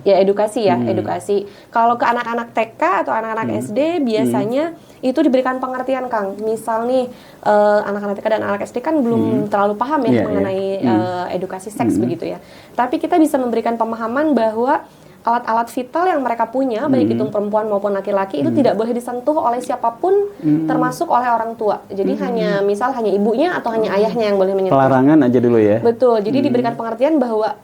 ya edukasi ya, edukasi. Kalau ke anak-anak TK atau anak-anak SD biasanya itu diberikan pengertian, Kang. Misal nih anak-anak TK dan anak SD kan belum terlalu paham ya mengenai edukasi seks begitu ya. Tapi kita bisa memberikan pemahaman bahwa alat-alat vital yang mereka punya, baik itu perempuan maupun laki-laki, itu tidak boleh disentuh oleh siapapun, termasuk oleh orang tua. Jadi hanya ibunya atau hanya ayahnya yang boleh menyentuh. Pelarangan aja dulu ya. Betul. Jadi diberikan pengertian bahwa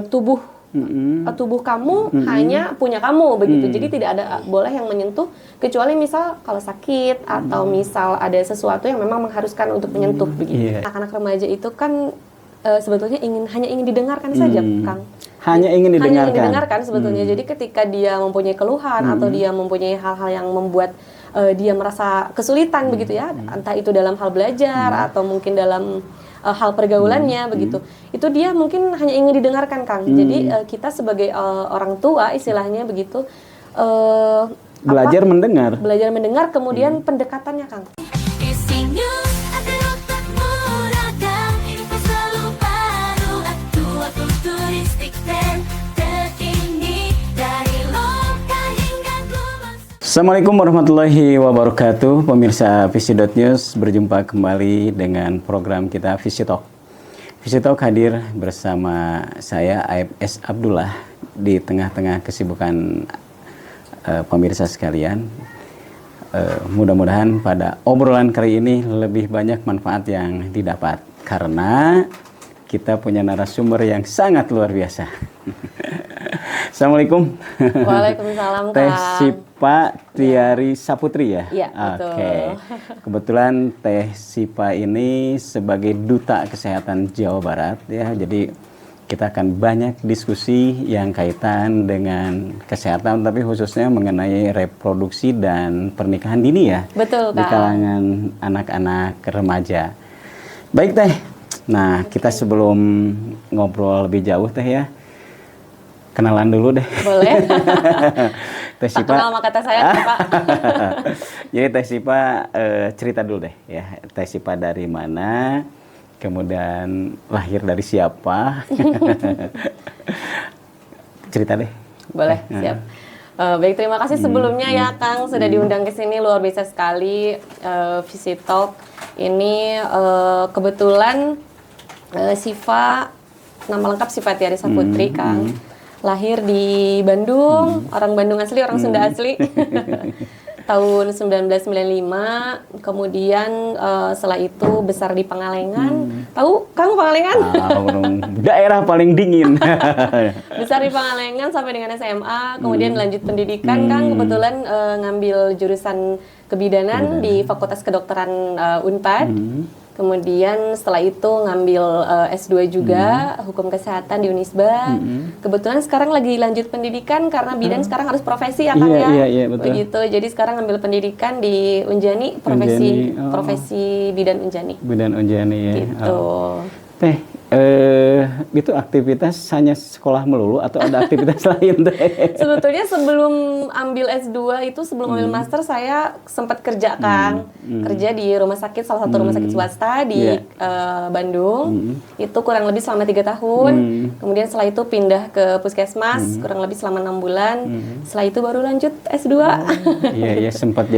tubuh kamu hanya punya kamu begitu. Jadi tidak ada boleh yang menyentuh kecuali misal kalau sakit atau misal ada sesuatu yang memang mengharuskan untuk menyentuh begitu. Anak-anak remaja itu kan sebetulnya hanya ingin didengarkan saja, Kang. Hanya ingin didengarkan sebetulnya. Jadi ketika dia mempunyai keluhan atau dia mempunyai hal-hal yang membuat dia merasa kesulitan begitu ya, entah itu dalam hal belajar atau mungkin dalam hal pergaulannya begitu. Itu dia mungkin hanya ingin didengarkan, Kang. Jadi kita sebagai orang tua istilahnya begitu belajar mendengar kemudian pendekatannya, Kang. Assalamualaikum warahmatullahi wabarakatuh. Pemirsa Visi.News, berjumpa kembali dengan program kita Visi Talk. Visi Talk hadir bersama saya Aib S. Abdullah di tengah-tengah kesibukan pemirsa sekalian. Mudah-mudahan pada obrolan kali ini lebih banyak manfaat yang didapat karena kita punya narasumber yang sangat luar biasa. Assalamualaikum. Waalaikumsalam, Kang. Teh Sipa Tiari Saputri ya? Iya, betul. Oke. Kebetulan Teh Sipa ini sebagai Duta Kesehatan Jawa Barat ya. Jadi kita akan banyak diskusi yang kaitan dengan kesehatan, tapi khususnya mengenai reproduksi dan pernikahan dini ya. Betul, Kang. Di kalangan anak-anak remaja. Baik, Teh. Nah, kita sebelum ngobrol lebih jauh, Teh ya, kenalan dulu deh. Boleh. Teh Sipa. Kenal sama kata saya, Pak. Jadi Teh Sipa cerita dulu deh ya. Teh Sipa dari mana? Kemudian lahir dari siapa? Cerita deh. Boleh, siap. Baik, terima kasih sebelumnya ya, Kang, sudah diundang ke sini, luar biasa sekali. Visi Talk ini kebetulan Siva, nama lengkap Siva Tiari Saputri, Kang. Lahir di Bandung, orang Bandung asli, orang Sunda asli. Tahun 1995, kemudian setelah itu besar di Pangalengan. Tahu Kang Pangalengan? Daerah paling dingin. Besar di Pangalengan sampai dengan SMA, kemudian lanjut pendidikan, Kang. Kebetulan ngambil jurusan kebidanan di Fakultas Kedokteran Unpad. Kemudian setelah itu ngambil S2 juga, hukum kesehatan di Unisba. Kebetulan sekarang lagi lanjut pendidikan karena bidan sekarang harus profesi ya, Kang ya. Iya, betul. Begitu. Jadi sekarang ngambil pendidikan di Unjani, profesi bidan Unjani. Bidan Unjani ya. Gitu. Teh, itu aktivitas hanya sekolah melulu atau ada aktivitas lain, Teh? Sebetulnya sebelum ambil S2 itu, sebelum ambil master, saya sempat kerja, Kang. Kerja di rumah sakit, salah satu rumah sakit swasta di Bandung. Itu kurang lebih selama 3 tahun. Kemudian setelah itu pindah ke puskesmas, kurang lebih selama 6 bulan. Setelah itu baru lanjut S2. Iya, sempat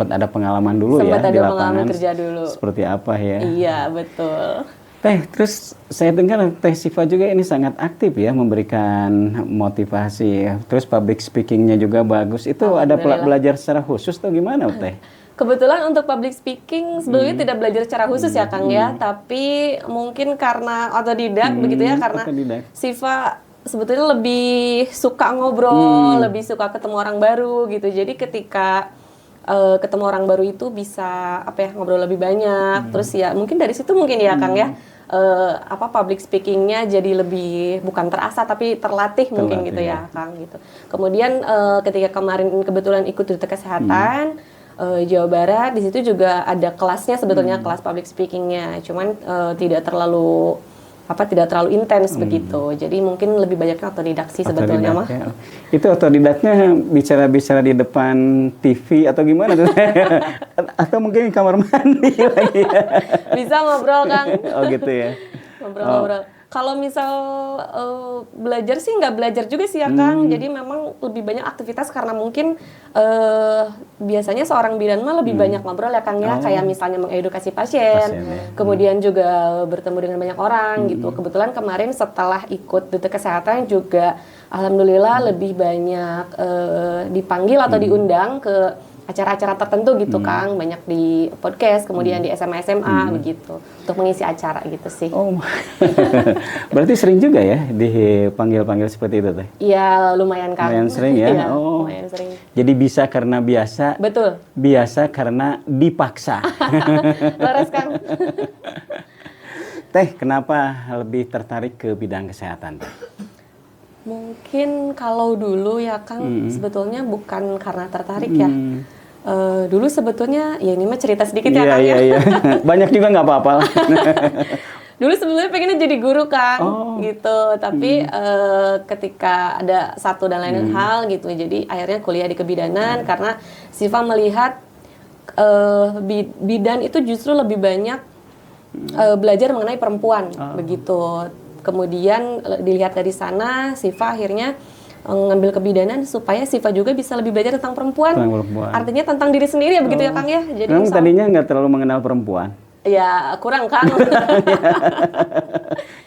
ada pengalaman dulu sempat ya di lapangan. Sempat ada pengalaman kerja dulu. Seperti apa ya? Iya, betul. Teh, terus saya dengar Teh Siva juga ini sangat aktif ya, memberikan motivasi. Terus public speakingnya juga bagus. Itu ada belajar secara khusus atau gimana, Teh? Kebetulan untuk public speaking sebelumnya tidak belajar secara khusus ya, Kang ya. Tapi mungkin karena otodidak begitu ya, karena Siva sebetulnya lebih suka ngobrol, lebih suka ketemu orang baru gitu. Jadi ketika ketemu orang baru itu bisa ngobrol lebih banyak. Terus ya mungkin dari situ mungkin ya, Kang ya. Public speakingnya jadi lebih bukan terasa tapi terlatih mungkin gitu ya, Kang gitu. Kemudian ketika kemarin kebetulan ikut Duta Kesehatan Jawa Barat, di situ juga ada kelasnya sebetulnya, kelas public speakingnya. Cuman tidak terlalu intens begitu. Jadi mungkin lebih banyaknya otodidak sih sebetulnya mah. Ya. Itu otodidaknya bicara-bicara di depan TV atau gimana tuh? Atau mungkin di kamar mandi lagi. Bisa ngobrol, Kang. Oh gitu ya. Ngobrol-ngobrol. Kalau misal belajar sih nggak belajar juga sih ya Kang. Jadi memang lebih banyak aktivitas karena mungkin biasanya seorang bidan mah lebih banyak ngobrol ya Kang ya. Kayak misalnya mengedukasi pasien ya. kemudian juga bertemu dengan banyak orang gitu. Kebetulan kemarin setelah ikut detek kesehatan juga alhamdulillah lebih banyak dipanggil atau diundang ke acara-acara tertentu gitu Kang, banyak di podcast, kemudian di SMA begitu, untuk mengisi acara gitu sih. Oh, berarti sering juga ya dipanggil-panggil seperti itu Teh? Iya, lumayan Kang. Lumayan sering ya? Iya, oh. lumayan sering. Jadi bisa karena biasa? Betul. Biasa karena dipaksa? Laras Kang. Teh, kenapa lebih tertarik ke bidang kesehatan? Mungkin kalau dulu ya Kang, sebetulnya bukan karena tertarik ya. Dulu sebetulnya, ya ini mah cerita sedikit ya Kang ya. Iya. Banyak juga nggak apa-apa lah. Dulu sebetulnya pengennya jadi guru Kang, gitu. Tapi ketika ada satu dan lain hal gitu, jadi akhirnya kuliah di kebidanan karena Siva melihat bidan itu justru lebih banyak belajar mengenai perempuan, begitu. Kemudian dilihat dari sana, Siva akhirnya ngambil kebidanan supaya Siva juga bisa lebih belajar tentang perempuan. Artinya tentang diri sendiri ya begitu ya Kang ya. Jadi memang tadinya nggak terlalu mengenal perempuan. Ya kurang Kang.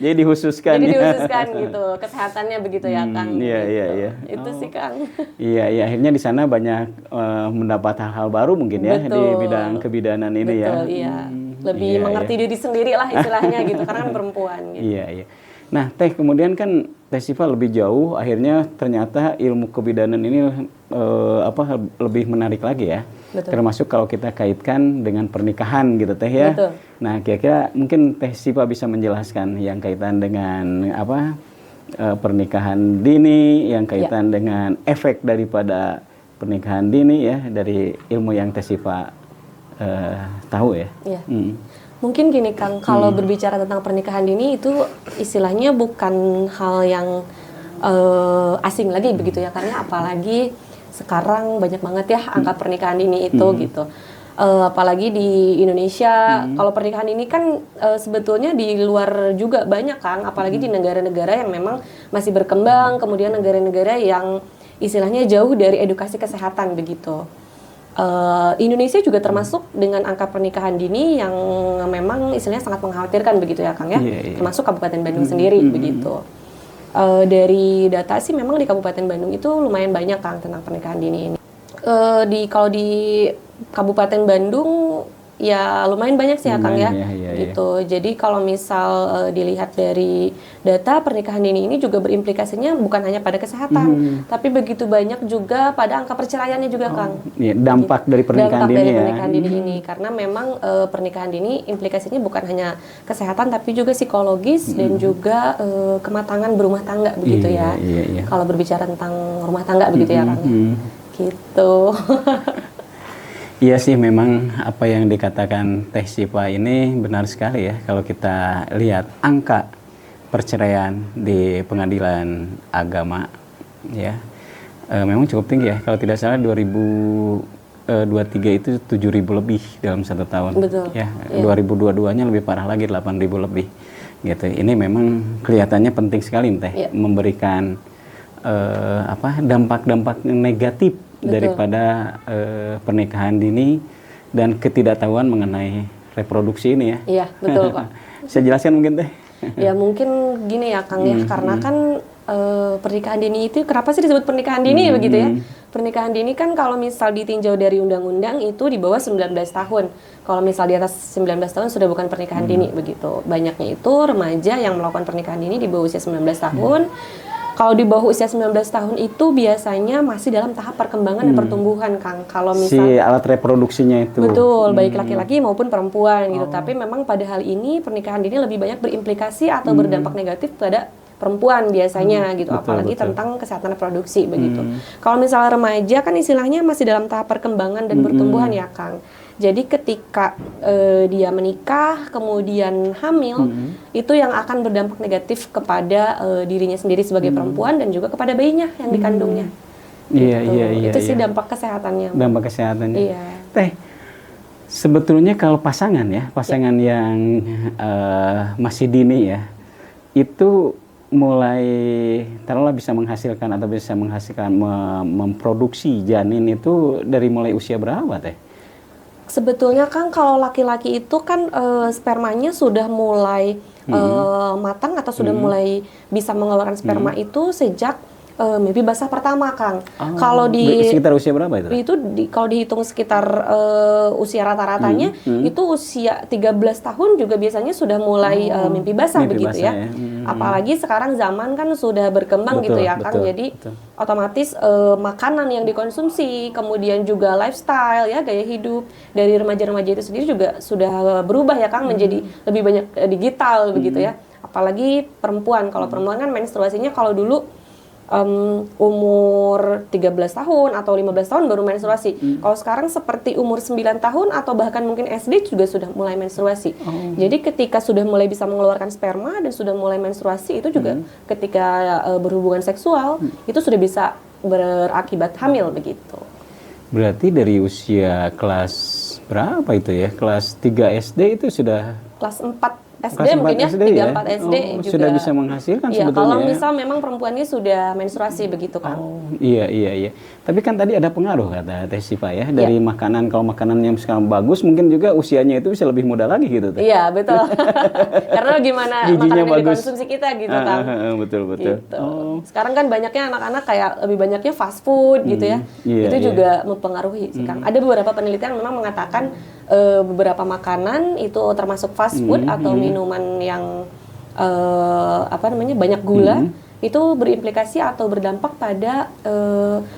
Jadi dihususkan. Jadi dihususkan gitu kesehatannya begitu ya Kang. Iya. Itu sih Kang. Iya. Akhirnya di sana banyak mendapat hal-hal baru mungkin ya di bidang kebidanan ini ya. Betul, iya. Lebih mengerti diri sendiri lah istilahnya gitu karena kan perempuan. Gitu. Iya. Nah, Teh kemudian kan Teh Siva lebih jauh, akhirnya ternyata ilmu kebidanan ini lebih menarik lagi ya. Betul. Termasuk kalau kita kaitkan dengan pernikahan gitu Teh ya. Betul. Nah, kira-kira mungkin Teh Siva bisa menjelaskan yang kaitan dengan pernikahan dini, yang kaitan dengan efek daripada pernikahan dini ya dari ilmu yang Teh Siva tahu ya. Iya. Mungkin gini Kang, kalau berbicara tentang pernikahan dini itu istilahnya bukan hal yang asing lagi begitu ya, karena apalagi sekarang banyak banget ya angka pernikahan dini itu gitu. Apalagi di Indonesia, kalau pernikahan dini kan sebetulnya di luar juga banyak Kang, apalagi di negara-negara yang memang masih berkembang, kemudian negara-negara yang istilahnya jauh dari edukasi kesehatan begitu. Indonesia juga termasuk dengan angka pernikahan dini yang memang istilahnya sangat mengkhawatirkan begitu ya Kang ya, termasuk Kabupaten Bandung sendiri begitu. Dari data sih memang di Kabupaten Bandung itu lumayan banyak Kang tentang pernikahan dini ini. Kalau di Kabupaten Bandung ya lumayan banyak sih ya Kang ya, gitu. Jadi kalau misal dilihat dari data pernikahan dini ini juga berimplikasinya bukan hanya pada kesehatan, tapi begitu banyak juga pada angka perceraiannya juga Kang. Iya, dampak dari pernikahan dini ya. Pernikahan dini ini karena memang pernikahan dini implikasinya bukan hanya kesehatan tapi juga psikologis dan juga kematangan berumah tangga begitu ya. Kalau berbicara tentang rumah tangga begitu ya Kang. Gitu. Iya sih, memang apa yang dikatakan Teh Siva ini benar sekali ya. Kalau kita lihat angka perceraian di pengadilan agama ya, memang cukup tinggi ya. Kalau tidak salah 2023 itu 7.000 lebih dalam satu tahun. Betul. Ya, 2022-nya lebih parah lagi 8.000 lebih. Gitu. Ini memang kelihatannya penting sekali Teh, memberikan dampak-dampak negatif daripada pernikahan dini dan ketidaktahuan mengenai reproduksi ini ya. Iya, betul Pak. Saya jelaskan mungkin Teh. Ya mungkin gini ya Kang ya, karena kan pernikahan dini itu kenapa sih disebut pernikahan dini begitu ya? Pernikahan dini kan kalau misal ditinjau dari undang-undang itu di bawah 19 tahun. Kalau misal di atas 19 tahun sudah bukan pernikahan dini begitu. Banyaknya itu remaja yang melakukan pernikahan dini di bawah usia 19 tahun. Kalau di bawah usia 19 tahun itu biasanya masih dalam tahap perkembangan dan pertumbuhan, Kang. Kalau misal si alat reproduksinya itu. Betul, baik laki-laki maupun perempuan gitu. Tapi memang pada hal ini pernikahan dini lebih banyak berimplikasi atau berdampak negatif pada perempuan biasanya gitu, apalagi tentang kesehatan reproduksi begitu. Kalau misalnya remaja kan istilahnya masih dalam tahap perkembangan dan pertumbuhan ya, Kang. Jadi ketika dia menikah kemudian hamil, itu yang akan berdampak negatif kepada dirinya sendiri sebagai perempuan dan juga kepada bayinya yang dikandungnya. Iya, gitu. iya. Itu sih dampak kesehatannya. Dampak kesehatannya. Iya. Teh, sebetulnya kalau pasangan yang masih dini ya, itu mulai taruhlah bisa menghasilkan atau bisa menghasilkan memproduksi janin itu dari mulai usia berapa teh? Sebetulnya kan kalau laki-laki itu kan spermanya sudah mulai matang atau sudah mulai bisa mengeluarkan sperma itu sejak mimpi basah pertama, Kang. Kalau sekitar usia berapa itu? Itu kalau dihitung sekitar usia rata-ratanya itu usia 13 tahun juga biasanya sudah mulai mimpi basah begitu ya. Apalagi sekarang zaman kan sudah berkembang gitu ya, Kang. Jadi otomatis makanan yang dikonsumsi, kemudian juga lifestyle ya, gaya hidup dari remaja-remaja itu sendiri juga sudah berubah ya, Kang, menjadi lebih banyak digital begitu ya. Apalagi perempuan. Kalau perempuan kan menstruasinya kalau dulu umur 13 tahun atau 15 tahun baru menstruasi. Kalau sekarang seperti umur 9 tahun atau bahkan mungkin SD juga sudah mulai menstruasi. Jadi ketika sudah mulai bisa mengeluarkan sperma dan sudah mulai menstruasi itu juga ketika berhubungan seksual itu sudah bisa berakibat hamil begitu. Berarti dari usia kelas berapa itu ya? Kelas 3 SD itu sudah kelas 4 SD mungkin ya, 3-4 SD juga sudah bisa menghasilkan ya, sebetulnya. Kalau misal memang perempuannya sudah menstruasi begitu kan. Iya. Tapi kan tadi ada pengaruh kata Teh Siva ya dari makanan. Kalau makanan yang sekarang bagus mungkin juga usianya itu bisa lebih muda lagi gitu Teh. Iya, betul. Karena gimana makanan yang dikonsumsi kita gitu kan. Betul. Gitu. Sekarang kan banyaknya anak-anak kayak lebih banyaknya fast food gitu ya. Itu juga mempengaruhi sih, Kang. Ada beberapa penelitian memang mengatakan beberapa makanan itu termasuk fast food atau minuman yang banyak gula itu berimplikasi atau berdampak pada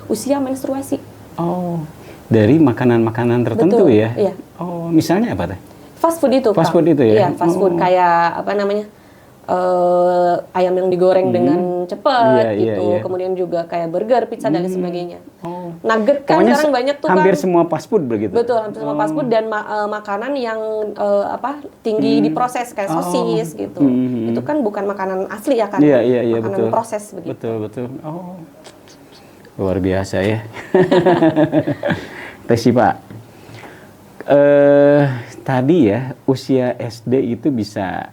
usia menstruasi. Dari makanan-makanan tertentu. Betul, ya. Iya. Misalnya apa teh? Fast food itu. Fast food itu ya. Iya, fast food kayak ayam yang digoreng dengan cepat gitu. Kemudian juga kayak burger, pizza dan lain sebagainya. Nugget kan pokoknya sekarang banyak tuh hampir kan. semua fast food begitu. Betul, hampir semua fast food dan makanan yang tinggi diproses kayak sosis gitu. Itu kan bukan makanan asli ya kan. Iya, makanan betul. proses begitu. Betul. Luar biasa ya. Teh Siva, tadi ya usia SD itu bisa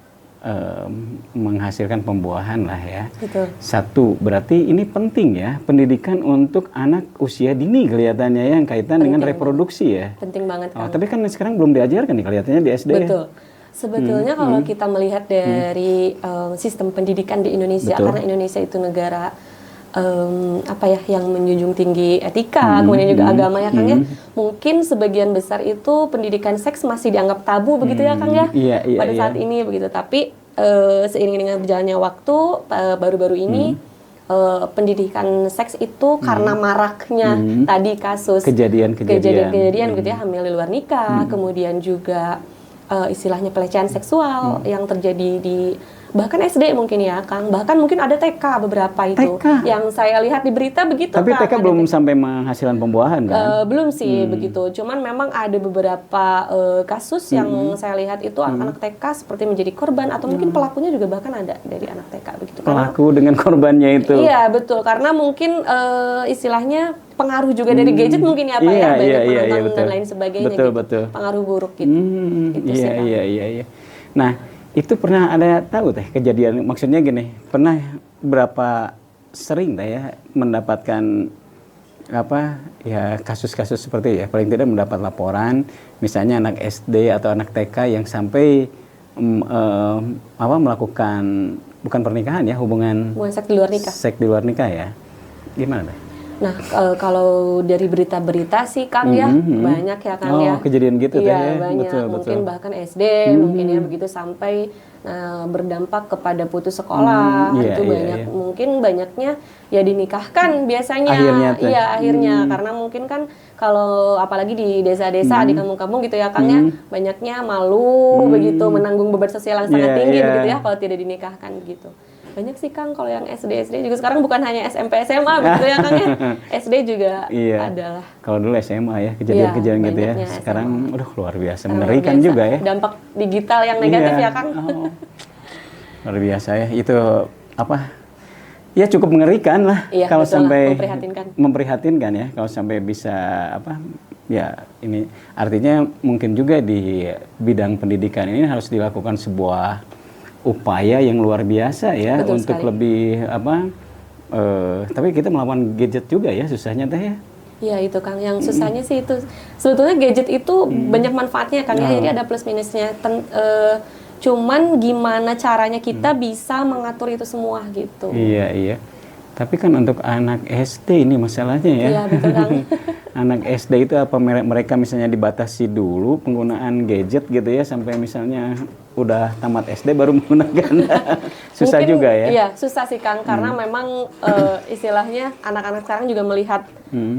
menghasilkan pembuahan lah ya. Betul. Satu, berarti ini penting ya pendidikan untuk anak usia dini kelihatannya yang kaitan dengan reproduksi ya. Penting banget kan. Tapi kan sekarang belum diajarkan nih kelihatannya di SD. Betul. Sebetulnya kalau kita melihat dari sistem pendidikan di Indonesia, karena Indonesia itu negara yang menjunjung tinggi etika, kemudian juga agama ya Kang ya. Mungkin sebagian besar itu pendidikan seks masih dianggap tabu begitu ya Kang ya. Pada saat ini begitu. Tapi seiring dengan berjalannya waktu baru-baru ini pendidikan seks itu karena maraknya tadi kasus kejadian gitu ya, hamil di luar nikah, kemudian juga istilahnya pelecehan seksual yang terjadi di bahkan SD mungkin ya Kang, bahkan mungkin ada TK beberapa itu yang saya lihat di berita begitu. Tapi Kang, TK belum sampai menghasilkan pembuahan kan? Belum sih begitu, cuman memang ada beberapa kasus yang saya lihat itu anak-anak TK seperti menjadi korban atau mungkin pelakunya juga bahkan ada dari anak TK begitu. Pelaku dengan korbannya itu? Iya betul, karena mungkin istilahnya pengaruh juga dari gadget mungkin ya Pak ya, banyak penonton dan lain sebagainya betul. Pengaruh buruk gitu. Iya. Nah, itu pernah ada tahu teh kejadian, maksudnya gini, pernah berapa sering teh ya mendapatkan kasus-kasus seperti ya, paling tidak mendapat laporan misalnya anak SD atau anak TK yang sampai melakukan bukan pernikahan ya, hubungan seks di luar nikah. Seks di luar nikah ya. Gimana teh? Nah, kalau dari berita-berita sih Kang ya, banyak ya Kang ya. Kejadian gitu ya, ya. banyak. Betul. Mungkin bahkan SD mungkin ya begitu sampai berdampak kepada putus sekolah. Itu banyak. Mungkin banyaknya ya dinikahkan biasanya. Akhirnya karena mungkin kan kalau apalagi di desa-desa, di kampung-kampung gitu ya Kang ya, banyaknya malu begitu menanggung beban sosial yang sangat tinggi begitu ya kalau tidak dinikahkan gitu. Banyak sih Kang kalau yang SD juga sekarang bukan hanya SMP SMA begitu ya Kang ya. SD juga adalah. Kalau dulu SMA ya kejadian-kejadian gitu ya. Sekarang luar biasa, mengerikan juga ya. Dampak digital yang negatif ya Kang. Luar biasa ya. Itu ya cukup mengerikan lah kalau sampai memprihatinkan ya kalau sampai bisa ya ini artinya mungkin juga di bidang pendidikan ini harus dilakukan sebuah upaya yang luar biasa ya. Betul untuk sekali. lebih tapi kita melawan gadget juga ya, susahnya teh ya. Iya itu Kang, yang susahnya sih itu sebetulnya gadget itu banyak manfaatnya kan ya, jadi ada plus minusnya. Cuman gimana caranya kita bisa mengatur itu semua gitu. Iya, iya. Tapi kan untuk anak SD ini masalahnya ya. Iya betul Kang. Anak SD itu apa mereka misalnya dibatasi dulu penggunaan gadget gitu ya, sampai misalnya udah tamat SD baru menggunakan. Susah Mungkin, juga ya. Iya, susah sih Kang, karena memang istilahnya anak-anak sekarang juga melihat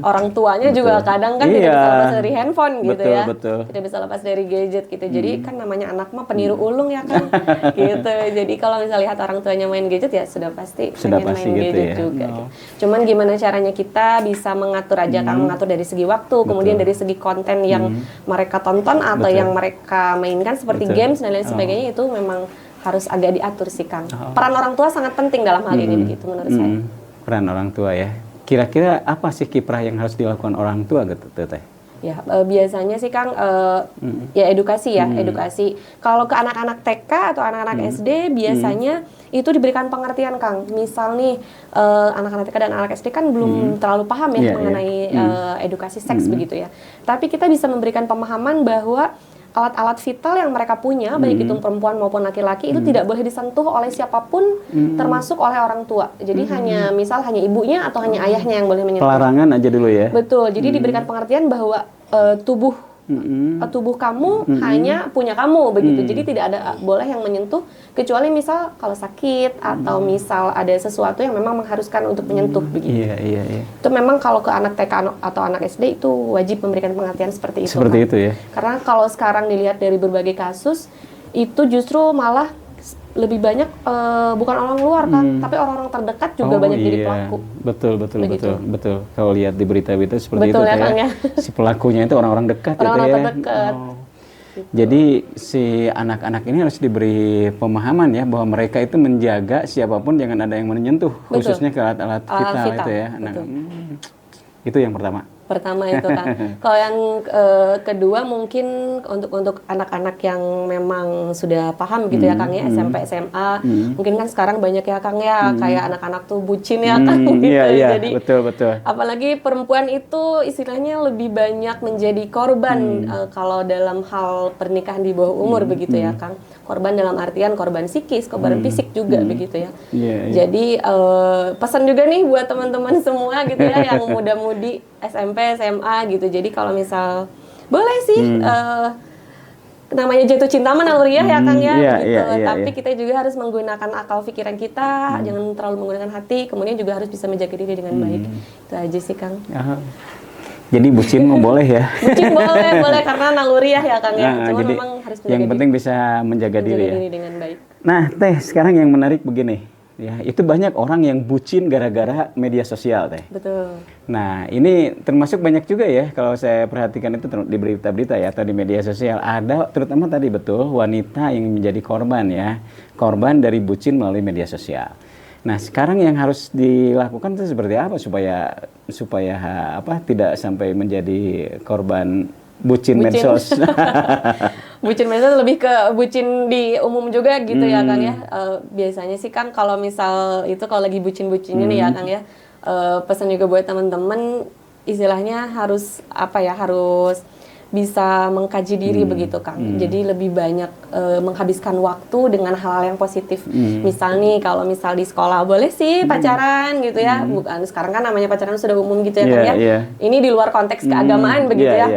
orang tuanya juga kadang kan tidak bisa lepas dari handphone gitu betul, ya. Betul. Tidak bisa lepas dari gadget gitu. Jadi kan namanya anak mah peniru ulung ya kan. Gitu. Jadi kalau misalnya lihat orang tuanya main gadget ya sudah pasti main gitu gadget ya. juga. Gitu. Cuman gimana caranya kita bisa mengatur aja Kang, mengatur dari segi waktu, kemudian dari segi konten yang mereka tonton atau yang mereka mainkan seperti games dan lain sebagainya, itu memang harus agak diatur sih Kang. Peran orang tua sangat penting dalam hal ini begitu menurut saya. Peran orang tua ya. Kira-kira apa sih kiprah yang harus dilakukan orang tua gitu Teh? Ya biasanya sih Kang ya edukasi ya, edukasi. Kalau ke anak-anak TK atau anak-anak SD biasanya itu diberikan pengertian Kang. Misal nih anak-anak TK dan anak SD kan belum terlalu paham ya mengenai edukasi seks begitu ya. Tapi kita bisa memberikan pemahaman bahwa alat-alat vital yang mereka punya, baik itu perempuan maupun laki-laki, itu tidak boleh disentuh oleh siapapun, termasuk oleh orang tua. Jadi hanya ibunya atau hanya ayahnya yang boleh menyentuh. Pelarangan aja dulu ya. Betul. Jadi diberikan pengertian bahwa tubuh kamu hanya punya kamu begitu. Jadi tidak ada boleh yang menyentuh kecuali misal kalau sakit atau misal ada sesuatu yang memang mengharuskan untuk menyentuh begitu. Iya. Itu memang kalau ke anak TK atau anak SD itu wajib memberikan pengertian seperti itu. Seperti itu ya. Karena kalau sekarang dilihat dari berbagai kasus itu justru malah lebih banyak bukan orang luar kan, tapi orang-orang terdekat juga banyak jadi pelaku. Betul. Kalau lihat di berita-berita seperti betul, itu ya, Kang, ya. Si pelakunya itu orang-orang dekat orang-orang gitu ya. terdekat. Gitu. Jadi si anak-anak ini harus diberi pemahaman ya bahwa mereka itu menjaga siapapun jangan ada yang menyentuh, khususnya ke alat-alat vital itu ya. Itu yang pertama. Itu Kang. Kalau yang kedua mungkin untuk anak-anak yang memang sudah paham gitu ya Kang ya, SMP SMA mungkin kan sekarang banyak ya Kang ya, kayak anak-anak tuh bucin ya Kang gitu. Iya, jadi betul. apalagi perempuan itu istilahnya lebih banyak menjadi korban kalau dalam hal pernikahan di bawah umur begitu ya Kang. Korban dalam artian korban psikis, korban fisik juga begitu ya. Jadi pesan juga nih buat teman-teman semua gitu ya yang muda-mudi SMP, SMA gitu. Jadi kalau misal boleh sih namanya jatuh cinta mah naluriah ya Kang ya gitu. Tapi kita juga harus menggunakan akal pikiran kita, jangan terlalu menggunakan hati, kemudian juga harus bisa menjaga diri dengan baik. Itu aja sih Kang. Jadi bucin mau boleh ya? Bucin boleh karena naluriah ya Kang ya. Cuma memang harus menjaga yang penting bisa menjaga diri ya. Dengan baik. Nah Teh, sekarang yang menarik begini. Ya, itu banyak orang yang bucin gara-gara media sosial Teh. Betul. Nah, ini termasuk banyak juga ya kalau saya perhatikan itu di berita-berita ya atau di media sosial ada terutama tadi betul wanita yang menjadi korban ya. Korban dari bucin melalui media sosial. Nah, sekarang yang harus dilakukan itu seperti apa supaya tidak sampai menjadi korban bucin medsos. Bucin medsos lebih ke bucin di umum juga gitu ya Kang ya. Biasanya sih Kang kalau misal itu kalau lagi bucin-bucinnya nih ya Kang ya. Pesan juga buat teman-teman istilahnya harus harus bisa mengkaji diri begitu Kang. Jadi lebih banyak menghabiskan waktu dengan hal-hal yang positif. Misal nih kalau misal di sekolah boleh sih pacaran gitu ya. Bukan sekarang kan namanya pacaran sudah umum gitu ya Kang ya. Ini di luar konteks keagamaan begitu ya.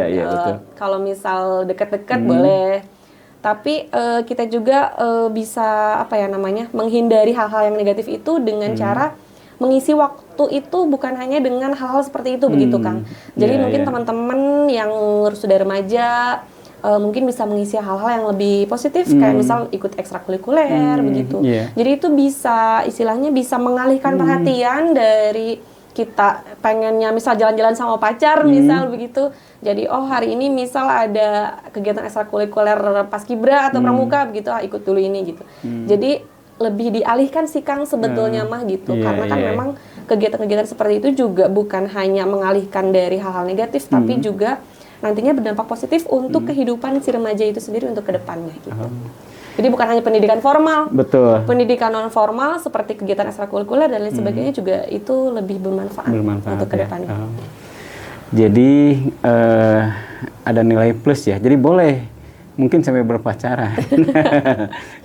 Kalau misal deket-deket boleh. Tapi kita juga bisa menghindari hal-hal yang negatif itu dengan cara mengisi waktu itu bukan hanya dengan hal-hal seperti itu begitu Kang. Jadi mungkin teman-teman yang sudah remaja mungkin bisa mengisi hal-hal yang lebih positif kayak misal ikut ekstrakurikuler begitu. Jadi itu bisa istilahnya bisa mengalihkan perhatian dari kita pengennya misal jalan-jalan sama pacar misal begitu. Jadi hari ini misal ada kegiatan ekstrakurikuler paskibra atau pramuka begitu, ikut dulu ini gitu. Jadi lebih dialihkan sih Kang sebetulnya mah gitu. Karena kan memang kegiatan-kegiatan seperti itu juga bukan hanya mengalihkan dari hal-hal negatif tapi juga nantinya berdampak positif untuk kehidupan si remaja itu sendiri untuk kedepannya gitu. Jadi bukan hanya pendidikan formal. Betul. Pendidikan non formal seperti kegiatan ekstrakurikuler dan lain sebagainya juga itu lebih bermanfaat untuk kedepannya. Ya. Jadi ada nilai plus ya. Jadi boleh mungkin sampai berpacaran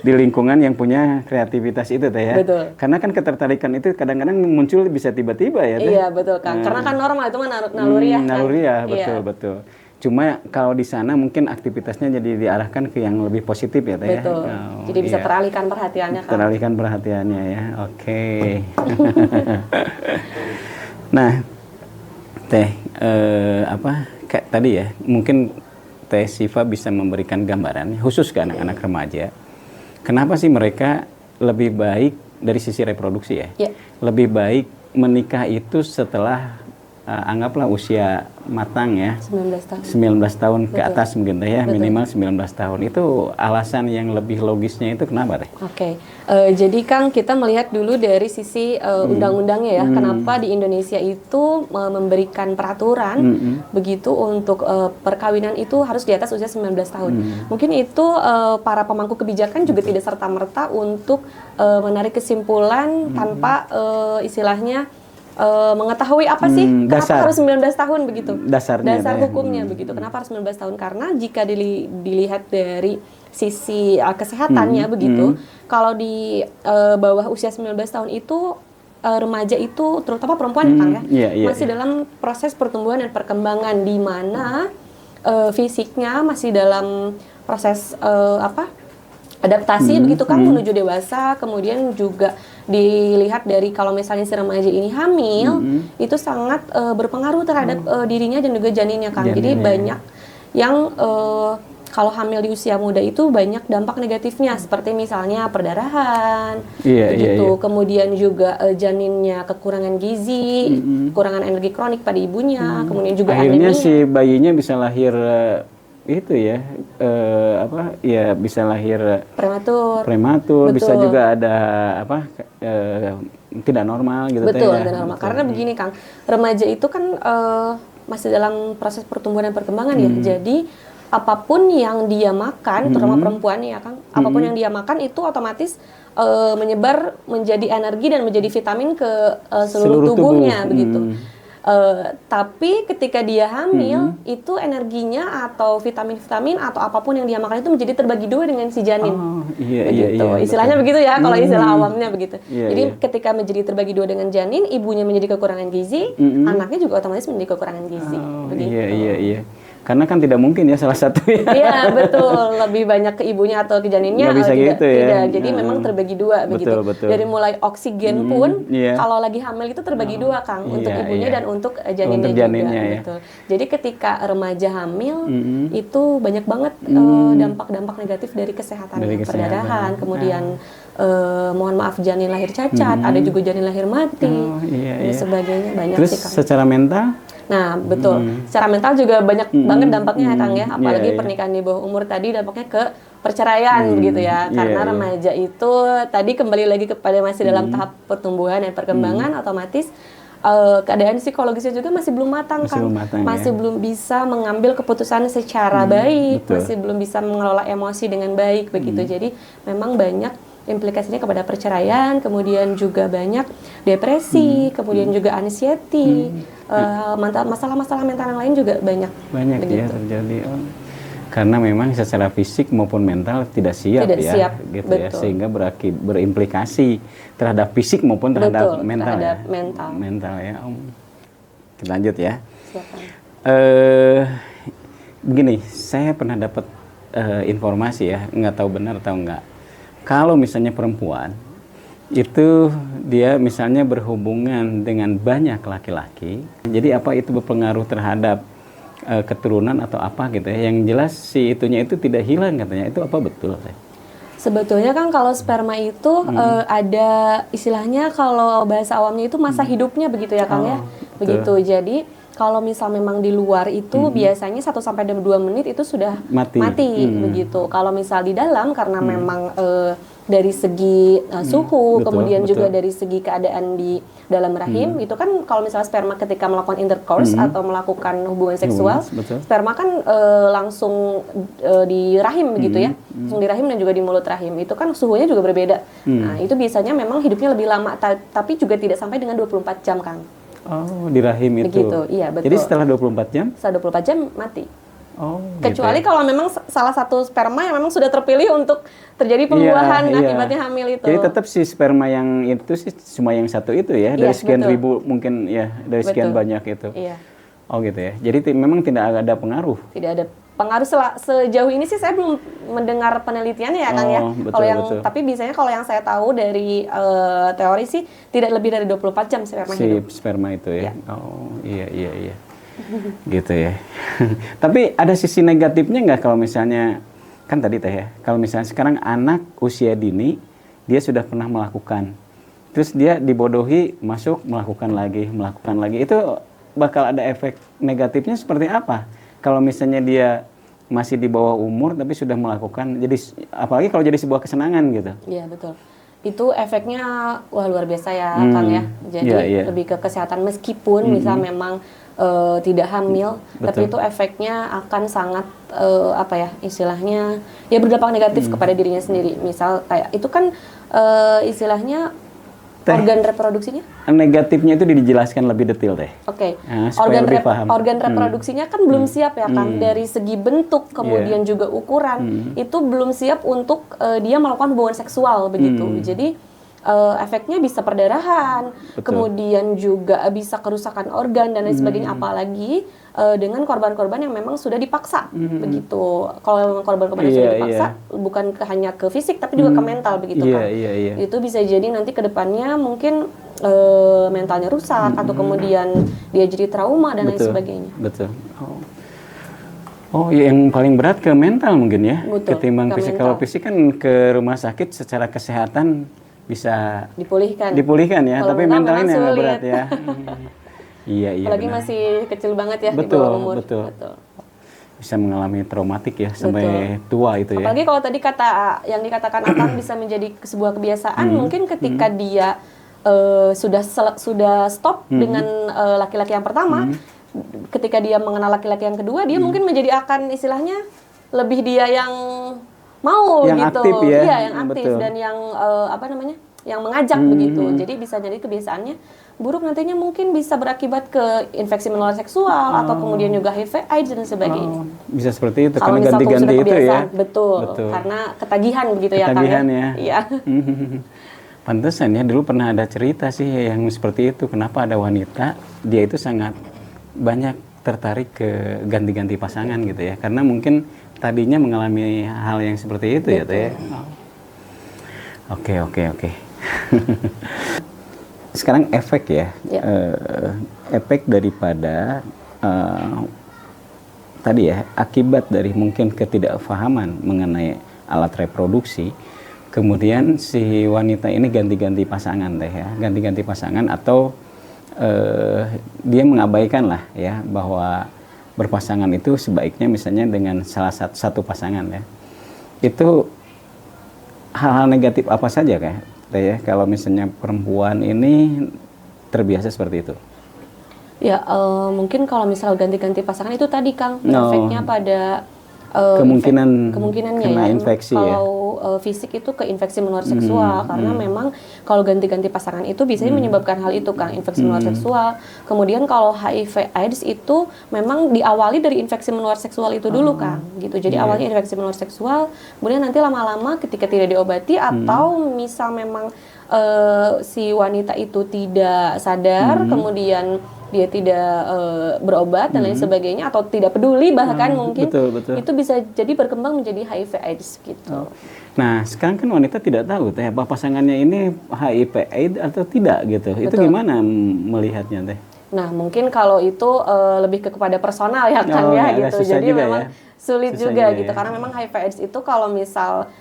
di lingkungan yang punya kreativitas itu teh ya. Betul. Karena kan ketertarikan itu kadang-kadang muncul bisa tiba-tiba ya teh. Iya betul Kang. Karena kan normal itu mah naluriah kan. Naluriah betul. Cuma kalau di sana mungkin aktivitasnya jadi diarahkan ke yang lebih positif ya teh ya. Betul. Jadi bisa teralihkan perhatiannya Kang. Teralihkan perhatiannya ya. Oke. Nah, teh kayak tadi ya mungkin Teh Siva bisa memberikan gambaran khusus ke anak-anak remaja. Kenapa sih mereka lebih baik dari sisi reproduksi ya? Lebih baik menikah itu setelah anggaplah usia matang ya. 19 tahun. 19 tahun ke atas mungkin ya, minimal 19 tahun. Itu alasan yang lebih logisnya itu kenapa Teh? Oke. Jadi Kang kita melihat dulu dari sisi undang-undangnya ya. Kenapa di Indonesia itu memberikan peraturan begitu untuk perkawinan itu harus di atas usia 19 tahun. Mungkin itu para pemangku kebijakan juga tidak serta-merta untuk menarik kesimpulan tanpa istilahnya mengetahui apa sih kenapa harus 19 tahun begitu. Dasar hukumnya begitu. Kenapa harus 19 tahun? Karena jika dilihat dari sisi kesehatannya begitu, kalau di bawah usia 19 tahun itu remaja itu terutama perempuan ya Kang ya, masih dalam proses pertumbuhan dan perkembangan di mana fisiknya masih dalam proses adaptasi begitu kan menuju dewasa. Kemudian juga dilihat dari kalau misalnya si remaja ini hamil itu sangat berpengaruh terhadap dirinya dan juga janinnya Kang. Jadi banyak yang kalau hamil di usia muda itu banyak dampak negatifnya seperti misalnya perdarahan begitu. Kemudian juga janinnya kekurangan gizi, kekurangan energi kronik pada ibunya, kemudian juga akhirnya anemia. si bayinya bisa lahir itu ya bisa lahir prematur bisa juga ada tidak normal gitu. Betul, tidak normal. Karena begini Kang, remaja itu kan masih dalam proses pertumbuhan dan perkembangan ya. Jadi apapun yang dia makan, terutama perempuan ya Kang, apapun yang dia makan itu otomatis menyebar menjadi energi dan menjadi vitamin ke seluruh tubuhnya begitu. Tapi ketika dia hamil itu energinya atau vitamin-vitamin atau apapun yang dia makan itu menjadi terbagi dua dengan si janin. Istilahnya begitu ya kalau istilah awamnya begitu. Jadi ketika menjadi terbagi dua dengan janin, ibunya menjadi kekurangan gizi, anaknya juga otomatis menjadi kekurangan gizi. Iya. Karena kan tidak mungkin ya salah satu ya. Iya betul, lebih banyak ke ibunya atau ke janinnya. Nggak bisa gitu ya. Tidak, jadi memang terbagi dua begitu. Dari mulai oksigen pun kalau lagi hamil itu terbagi dua Kang, untuk ibunya dan untuk janinnya juga. Betul. Jadi ketika remaja hamil itu banyak banget dampak-dampak negatif dari kesehatan, perdarahan, kemudian mohon maaf janin lahir cacat, ada juga janin lahir mati, dan sebagainya banyak. Terus sih Kang. Secara mental? Nah betul, secara mental juga banyak banget dampaknya ya Kang ya, apalagi pernikahan di bawah umur tadi dampaknya ke perceraian begitu ya, karena remaja itu tadi kembali lagi kepada masih dalam tahap pertumbuhan dan perkembangan, otomatis keadaan psikologisnya juga masih belum matang Kang, masih belum bisa mengambil keputusan secara baik, masih belum bisa mengelola emosi dengan baik begitu. Jadi memang banyak implikasinya kepada perceraian, kemudian juga banyak depresi, kemudian juga anxiety, masalah-masalah mental yang lain juga banyak ya terjadi. Karena memang secara fisik maupun mental tidak siap gitu ya, sehingga berimplikasi terhadap fisik maupun terhadap mental ya. Kita lanjut ya. Begini, saya pernah dapat informasi ya, nggak tahu benar atau enggak. Kalau misalnya perempuan itu dia misalnya berhubungan dengan banyak laki-laki, jadi apa itu berpengaruh terhadap keturunan atau apa gitu ya? Yang jelas si itunya itu tidak hilang katanya. Itu apa betul? Sebetulnya kan kalau sperma itu ada istilahnya kalau bahasa awamnya itu masa hidupnya begitu ya Kang ya, begitu. Jadi kalau misal memang di luar itu biasanya 1 sampai 2 menit itu sudah mati begitu. Kalau misal di dalam karena memang dari segi suhu, kemudian juga dari segi keadaan di dalam rahim. Itu kan kalau misalnya sperma ketika melakukan intercourse atau melakukan hubungan seksual, sperma kan langsung di rahim begitu ya, langsung di rahim dan juga di mulut rahim. Itu kan suhunya juga berbeda. Nah, itu biasanya memang hidupnya lebih lama, tapi juga tidak sampai dengan 24 jam, Kang. Oh, di rahim itu. Begitu, iya betul. Jadi setelah 24 jam? Setelah 24 jam mati. Oh, kecuali gitu ya. kalau memang salah satu sperma yang memang sudah terpilih untuk terjadi pembuahan akibatnya hamil itu. Jadi tetap si sperma yang itu sih cuma yang satu itu ya, dari sekian ribu mungkin ya, dari sekian banyak itu. Iya. Oh gitu ya. Jadi memang tidak ada pengaruh. Tidak ada pengaruh sejauh ini sih saya belum mendengar penelitiannya ya Kang ya. Kalau yang tapi biasanya kalau yang saya tahu dari teori sih tidak lebih dari 24 jam sperma hidup. Sperma itu ya. Oh, iya. Gitu ya. Tapi ada sisi negatifnya nggak kalau misalnya, kan tadi teh ya, kalau misalnya sekarang anak usia dini dia sudah pernah melakukan, terus dia dibodohi masuk melakukan lagi, itu bakal ada efek negatifnya seperti apa? Kalau misalnya dia masih di bawah umur tapi sudah melakukan, jadi apalagi kalau jadi sebuah kesenangan gitu. Iya betul. Itu efeknya wah luar biasa ya Kang ya. Jadi lebih ke kesehatan meskipun misal memang tidak hamil, tapi itu efeknya akan sangat apa ya istilahnya ya berdampak negatif kepada dirinya sendiri. Misal kayak itu kan istilahnya organ reproduksinya? Negatifnya itu dijelaskan lebih detail teh. Oke. Nah, organ reproduksinya kan belum siap ya Kang, dari segi bentuk kemudian juga ukuran itu belum siap untuk dia melakukan hubungan seksual begitu. Jadi efeknya bisa perdarahan, kemudian juga bisa kerusakan organ dan lain sebagainya, apalagi dengan korban-korban yang memang sudah dipaksa begitu. Kalau memang korban-korban yang sudah dipaksa, bukan hanya ke fisik tapi juga ke mental begitu kan. Itu bisa jadi nanti ke depannya mungkin mentalnya rusak atau kemudian dia jadi trauma dan lain sebagainya. Betul. Oh, yang paling berat ke mental mungkin ya, ketimbang fisik. Kalau fisik kan ke rumah sakit secara kesehatan bisa dipulihkan ya, tapi mental ini agak berat ya. Iya. Apalagi masih kecil banget ya di bawah umur. Betul. Bisa mengalami traumatik ya sampai tua itu ya. Apalagi kalau tadi yang dikatakan akan bisa menjadi sebuah kebiasaan, mungkin ketika dia sudah stop dengan laki-laki yang pertama, ketika dia mengenal laki-laki yang kedua, dia mungkin menjadi akan istilahnya lebih dia yang mau yang gitu, aktif ya? Iya yang aktif dan yang yang mengajak begitu. Jadi bisa jadi kebiasaannya buruk nantinya mungkin bisa berakibat ke infeksi menular seksual atau kemudian juga HIV/AIDS dan sebagainya. Bisa seperti itu kalau karena ganti-ganti itu ya. Betul. Karena ketagihan begitu ya Kang. Ketagihan ya. Iya. Pantesan ya dulu pernah ada cerita sih yang seperti itu. Kenapa ada wanita dia itu sangat banyak tertarik ke ganti-ganti pasangan gitu ya. Karena mungkin tadinya mengalami hal yang seperti itu. Betul. Ya Teh. Oke. Sekarang efek ya. Efek daripada tadi ya, akibat dari mungkin ketidakfahaman mengenai alat reproduksi, kemudian si wanita ini ganti-ganti pasangan Teh ya. Ganti-ganti pasangan atau dia mengabaikan lah ya bahwa berpasangan itu sebaiknya misalnya dengan salah satu pasangan ya. Itu hal-hal negatif apa saja ya kalau misalnya perempuan ini terbiasa seperti itu? Ya mungkin kalau misal ganti-ganti pasangan itu tadi Kang, efeknya pada kemungkinannya kena ya. infeksi kalau fisik itu ke infeksi menular seksual karena memang kalau ganti-ganti pasangan itu biasanya menyebabkan hal itu Kang, infeksi menular seksual. Kemudian kalau HIV/AIDS itu memang diawali dari infeksi menular seksual itu dulu Kang, gitu. Jadi awalnya infeksi menular seksual, kemudian nanti lama-lama ketika tidak diobati atau misal memang si wanita itu tidak sadar, kemudian dia tidak berobat dan lain sebagainya atau tidak peduli bahkan mungkin betul. itu bisa jadi berkembang menjadi HIV/AIDS gitu. Nah sekarang kan wanita tidak tahu Teh apa pasangannya ini HIV/AIDS atau tidak gitu. Betul. Itu gimana melihatnya Teh? Nah mungkin kalau itu lebih kepada personal ya kan ya gitu. Jadi memang sulit juga gitu karena memang HIV/AIDS itu kalau misal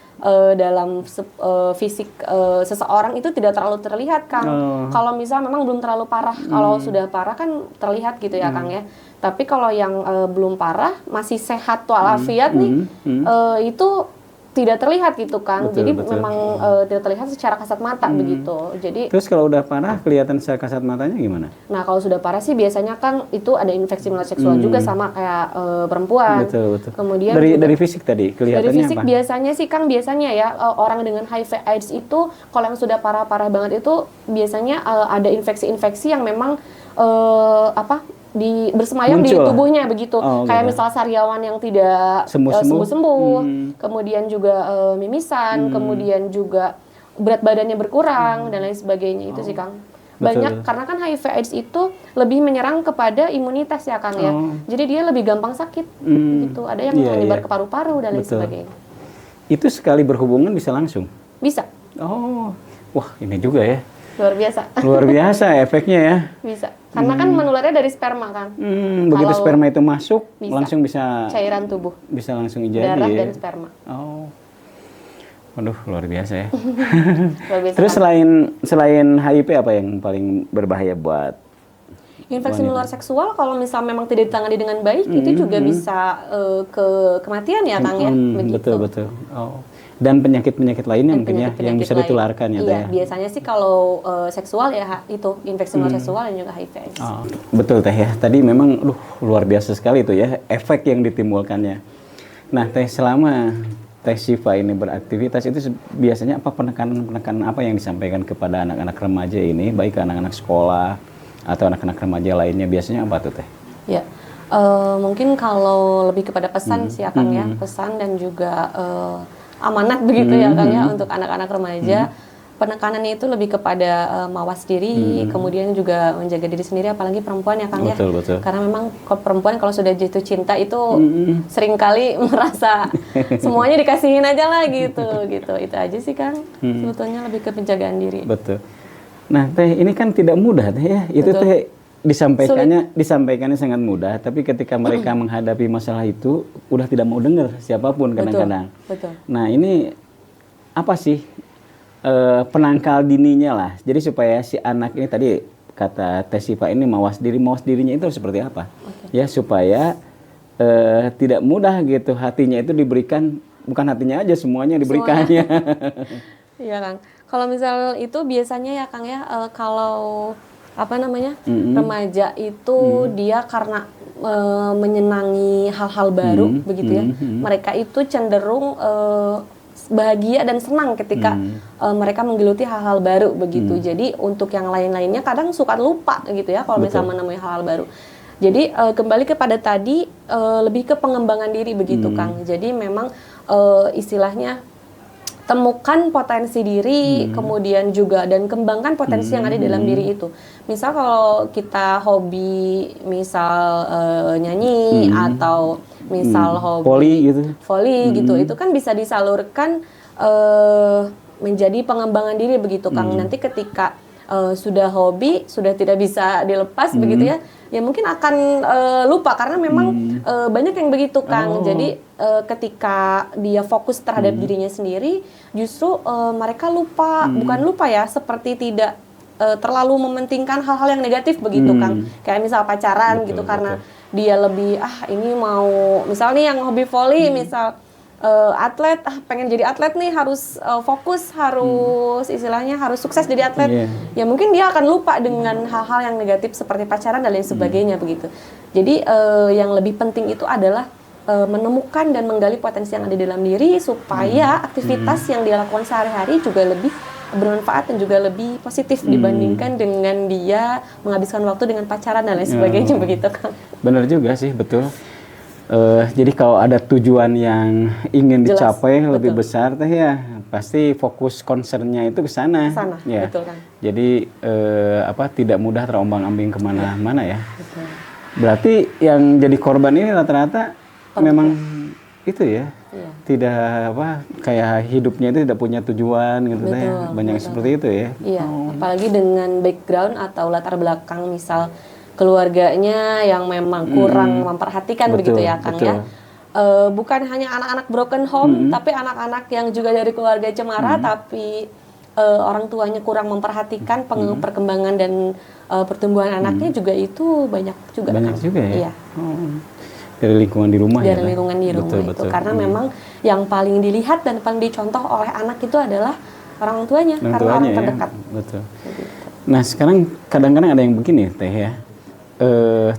dalam fisik seseorang itu tidak terlalu terlihat Kang. Kalau misal memang belum terlalu parah, kalau sudah parah kan terlihat gitu ya Kang ya. Tapi kalau yang belum parah masih sehat walafiat nih, itu tidak terlihat gitu kan. Betul, Jadi betul. memang tidak terlihat secara kasat mata begitu. Jadi Terus kalau udah parah kelihatan secara kasat matanya gimana? nah kalau sudah parah sih biasanya kan itu ada infeksi menular seksual juga sama kayak perempuan. Betul, betul. Kemudian Dari fisik tadi kelihatannya dari fisik apa? biasanya sih Kang, biasanya ya orang dengan HIV AIDS itu kalau yang sudah parah-parah banget itu biasanya ada infeksi-infeksi yang memang bersemayam di Muncul. tubuhnya begitu. Kayak gitu. misal sariawan yang tidak sembuh-sembuh, kemudian juga mimisan, kemudian juga berat badannya berkurang dan lain sebagainya itu sih Kang. Banyak karena kan HIV AIDS itu lebih menyerang kepada imunitas ya Kang ya. Jadi dia lebih gampang sakit gitu. Ada yang menyebar ke paru-paru dan lain sebagainya. Itu sekali berhubungan bisa langsung? Bisa. Oh, wah ini juga ya. Luar biasa. Luar biasa efeknya ya. Bisa. Karena kan menularnya dari sperma kan. Begitu sperma itu masuk, langsung cairan bisa tubuh. Bisa langsung jadi darah ya. dan sperma. Oh. Waduh, luar biasa ya. Luar biasa. Terus selain HIV apa yang paling berbahaya buat infeksi menular seksual kalau misal memang tidak ditangani dengan baik itu juga bisa kematian ya Kang ya. Begitu. Betul. Oh. Dan penyakit-penyakit lainnya mungkin ya yang bisa ditularkan ya. Iya, biasanya sih kalau seksual ya itu infeksi menular seksual dan juga HIV AIDS. Oh, betul Teh ya. Tadi memang luar biasa sekali itu ya efek yang ditimbulkannya. Nah, Teh selama Teh Syifa ini beraktivitas itu biasanya apa penekanan apa yang disampaikan kepada anak-anak remaja ini, baik anak-anak sekolah atau anak-anak remaja lainnya, biasanya apa tuh Teh? Ya, mungkin kalau lebih kepada pesan sih ya Kang ya, pesan dan juga amanat begitu ya Kang ya untuk anak-anak remaja. Penekanannya itu lebih kepada mawas diri, kemudian juga menjaga diri sendiri, apalagi perempuan ya Kang ya. Betul. Karena memang perempuan kalau sudah jatuh cinta itu seringkali merasa semuanya dikasihin aja lah gitu. Itu aja sih Kang. Sebetulnya lebih ke penjagaan diri. Betul. Nah Teh ini kan tidak mudah Teh ya. Itu Betul. Teh disampaikannya sangat mudah, tapi ketika mereka menghadapi masalah itu udah tidak mau dengar siapapun kadang-kadang. Betul. Nah ini apa sih penangkal dininya lah. Jadi supaya si anak ini tadi kata Teh Syifa ini mawas dirinya itu seperti apa? Ya supaya tidak mudah gitu hatinya itu diberikan, bukan hatinya aja semuanya diberikannya. Iya Kang. Kalau misal itu biasanya ya Kang ya kalau remaja itu dia karena menyenangi hal-hal baru begitu ya. Mereka itu cenderung bahagia dan senang ketika mereka menggeluti hal-hal baru begitu. Jadi untuk yang lain-lainnya kadang suka lupa gitu ya kalau misalnya menemui hal-hal baru. Jadi kembali kepada tadi lebih ke pengembangan diri begitu Kang. Jadi memang istilahnya temukan potensi diri, kemudian juga dan kembangkan potensi yang ada di dalam diri itu. Misal kalau kita hobi, misal nyanyi atau misal hobi voli gitu, itu kan bisa disalurkan menjadi pengembangan diri begitu Kang. Nanti ketika sudah hobi, sudah tidak bisa dilepas begitu ya, ya mungkin akan lupa karena memang banyak yang begitu Kang. Jadi ketika dia fokus terhadap dirinya sendiri, justru mereka lupa, bukan lupa ya, seperti tidak terlalu mementingkan hal-hal yang negatif begitu Kang. Kayak misal pacaran gitu karena dia lebih ini mau misalnya yang hobi voli misal atlet pengen jadi atlet nih harus fokus, harus istilahnya harus sukses jadi atlet. Ya mungkin dia akan lupa dengan hal-hal yang negatif seperti pacaran dan lain sebagainya begitu. Jadi yang lebih penting itu adalah menemukan dan menggali potensi yang ada di dalam diri supaya aktivitas yang dia lakukan sehari-hari juga lebih bermanfaat dan juga lebih positif dibandingkan dengan dia menghabiskan waktu dengan pacaran dan lain sebagainya begitu kan. Benar juga sih, betul. Jadi kalau ada tujuan yang ingin dicapai lebih besar Teh ya, pasti fokus concernnya itu ke sana. Ya. Betul kan. Jadi tidak mudah terombang-ambing kemana-mana ya. Betul. Berarti yang jadi korban ini rata-rata memang itu ya. Tidak kayak hidupnya itu tidak punya tujuan gitu Teh. Banyak seperti itu ya. Iya, apalagi dengan background atau latar belakang misal keluarganya yang memang kurang memperhatikan begitu ya Kang ya. Bukan hanya anak-anak broken home, tapi anak-anak yang juga dari keluarga cemara tapi orang tuanya kurang memperhatikan perkembangan dan pertumbuhan anaknya juga itu banyak juga. Banyak juga ya. Iya. dari lingkungan di rumah dari lingkungan di rumah itu betul. Karena memang yang paling dilihat dan paling dicontoh oleh anak itu adalah orang tuanya karena orang terdekat. Betul. Nah sekarang kadang-kadang ada yang begini Teh ya.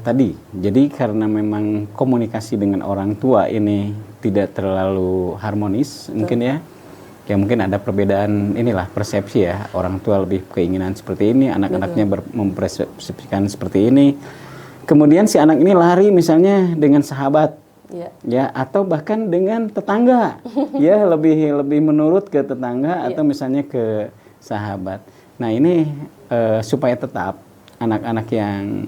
Tadi jadi karena memang komunikasi dengan orang tua ini tidak terlalu harmonis mungkin ya. Ya mungkin ada perbedaan inilah persepsi ya, orang tua lebih keinginan seperti ini, anak-anaknya mempersepsikan seperti ini. Kemudian si anak ini lari misalnya dengan sahabat, ya atau bahkan dengan tetangga, ya lebih menurut ke tetangga atau misalnya ke sahabat. Nah ini supaya tetap anak-anak yang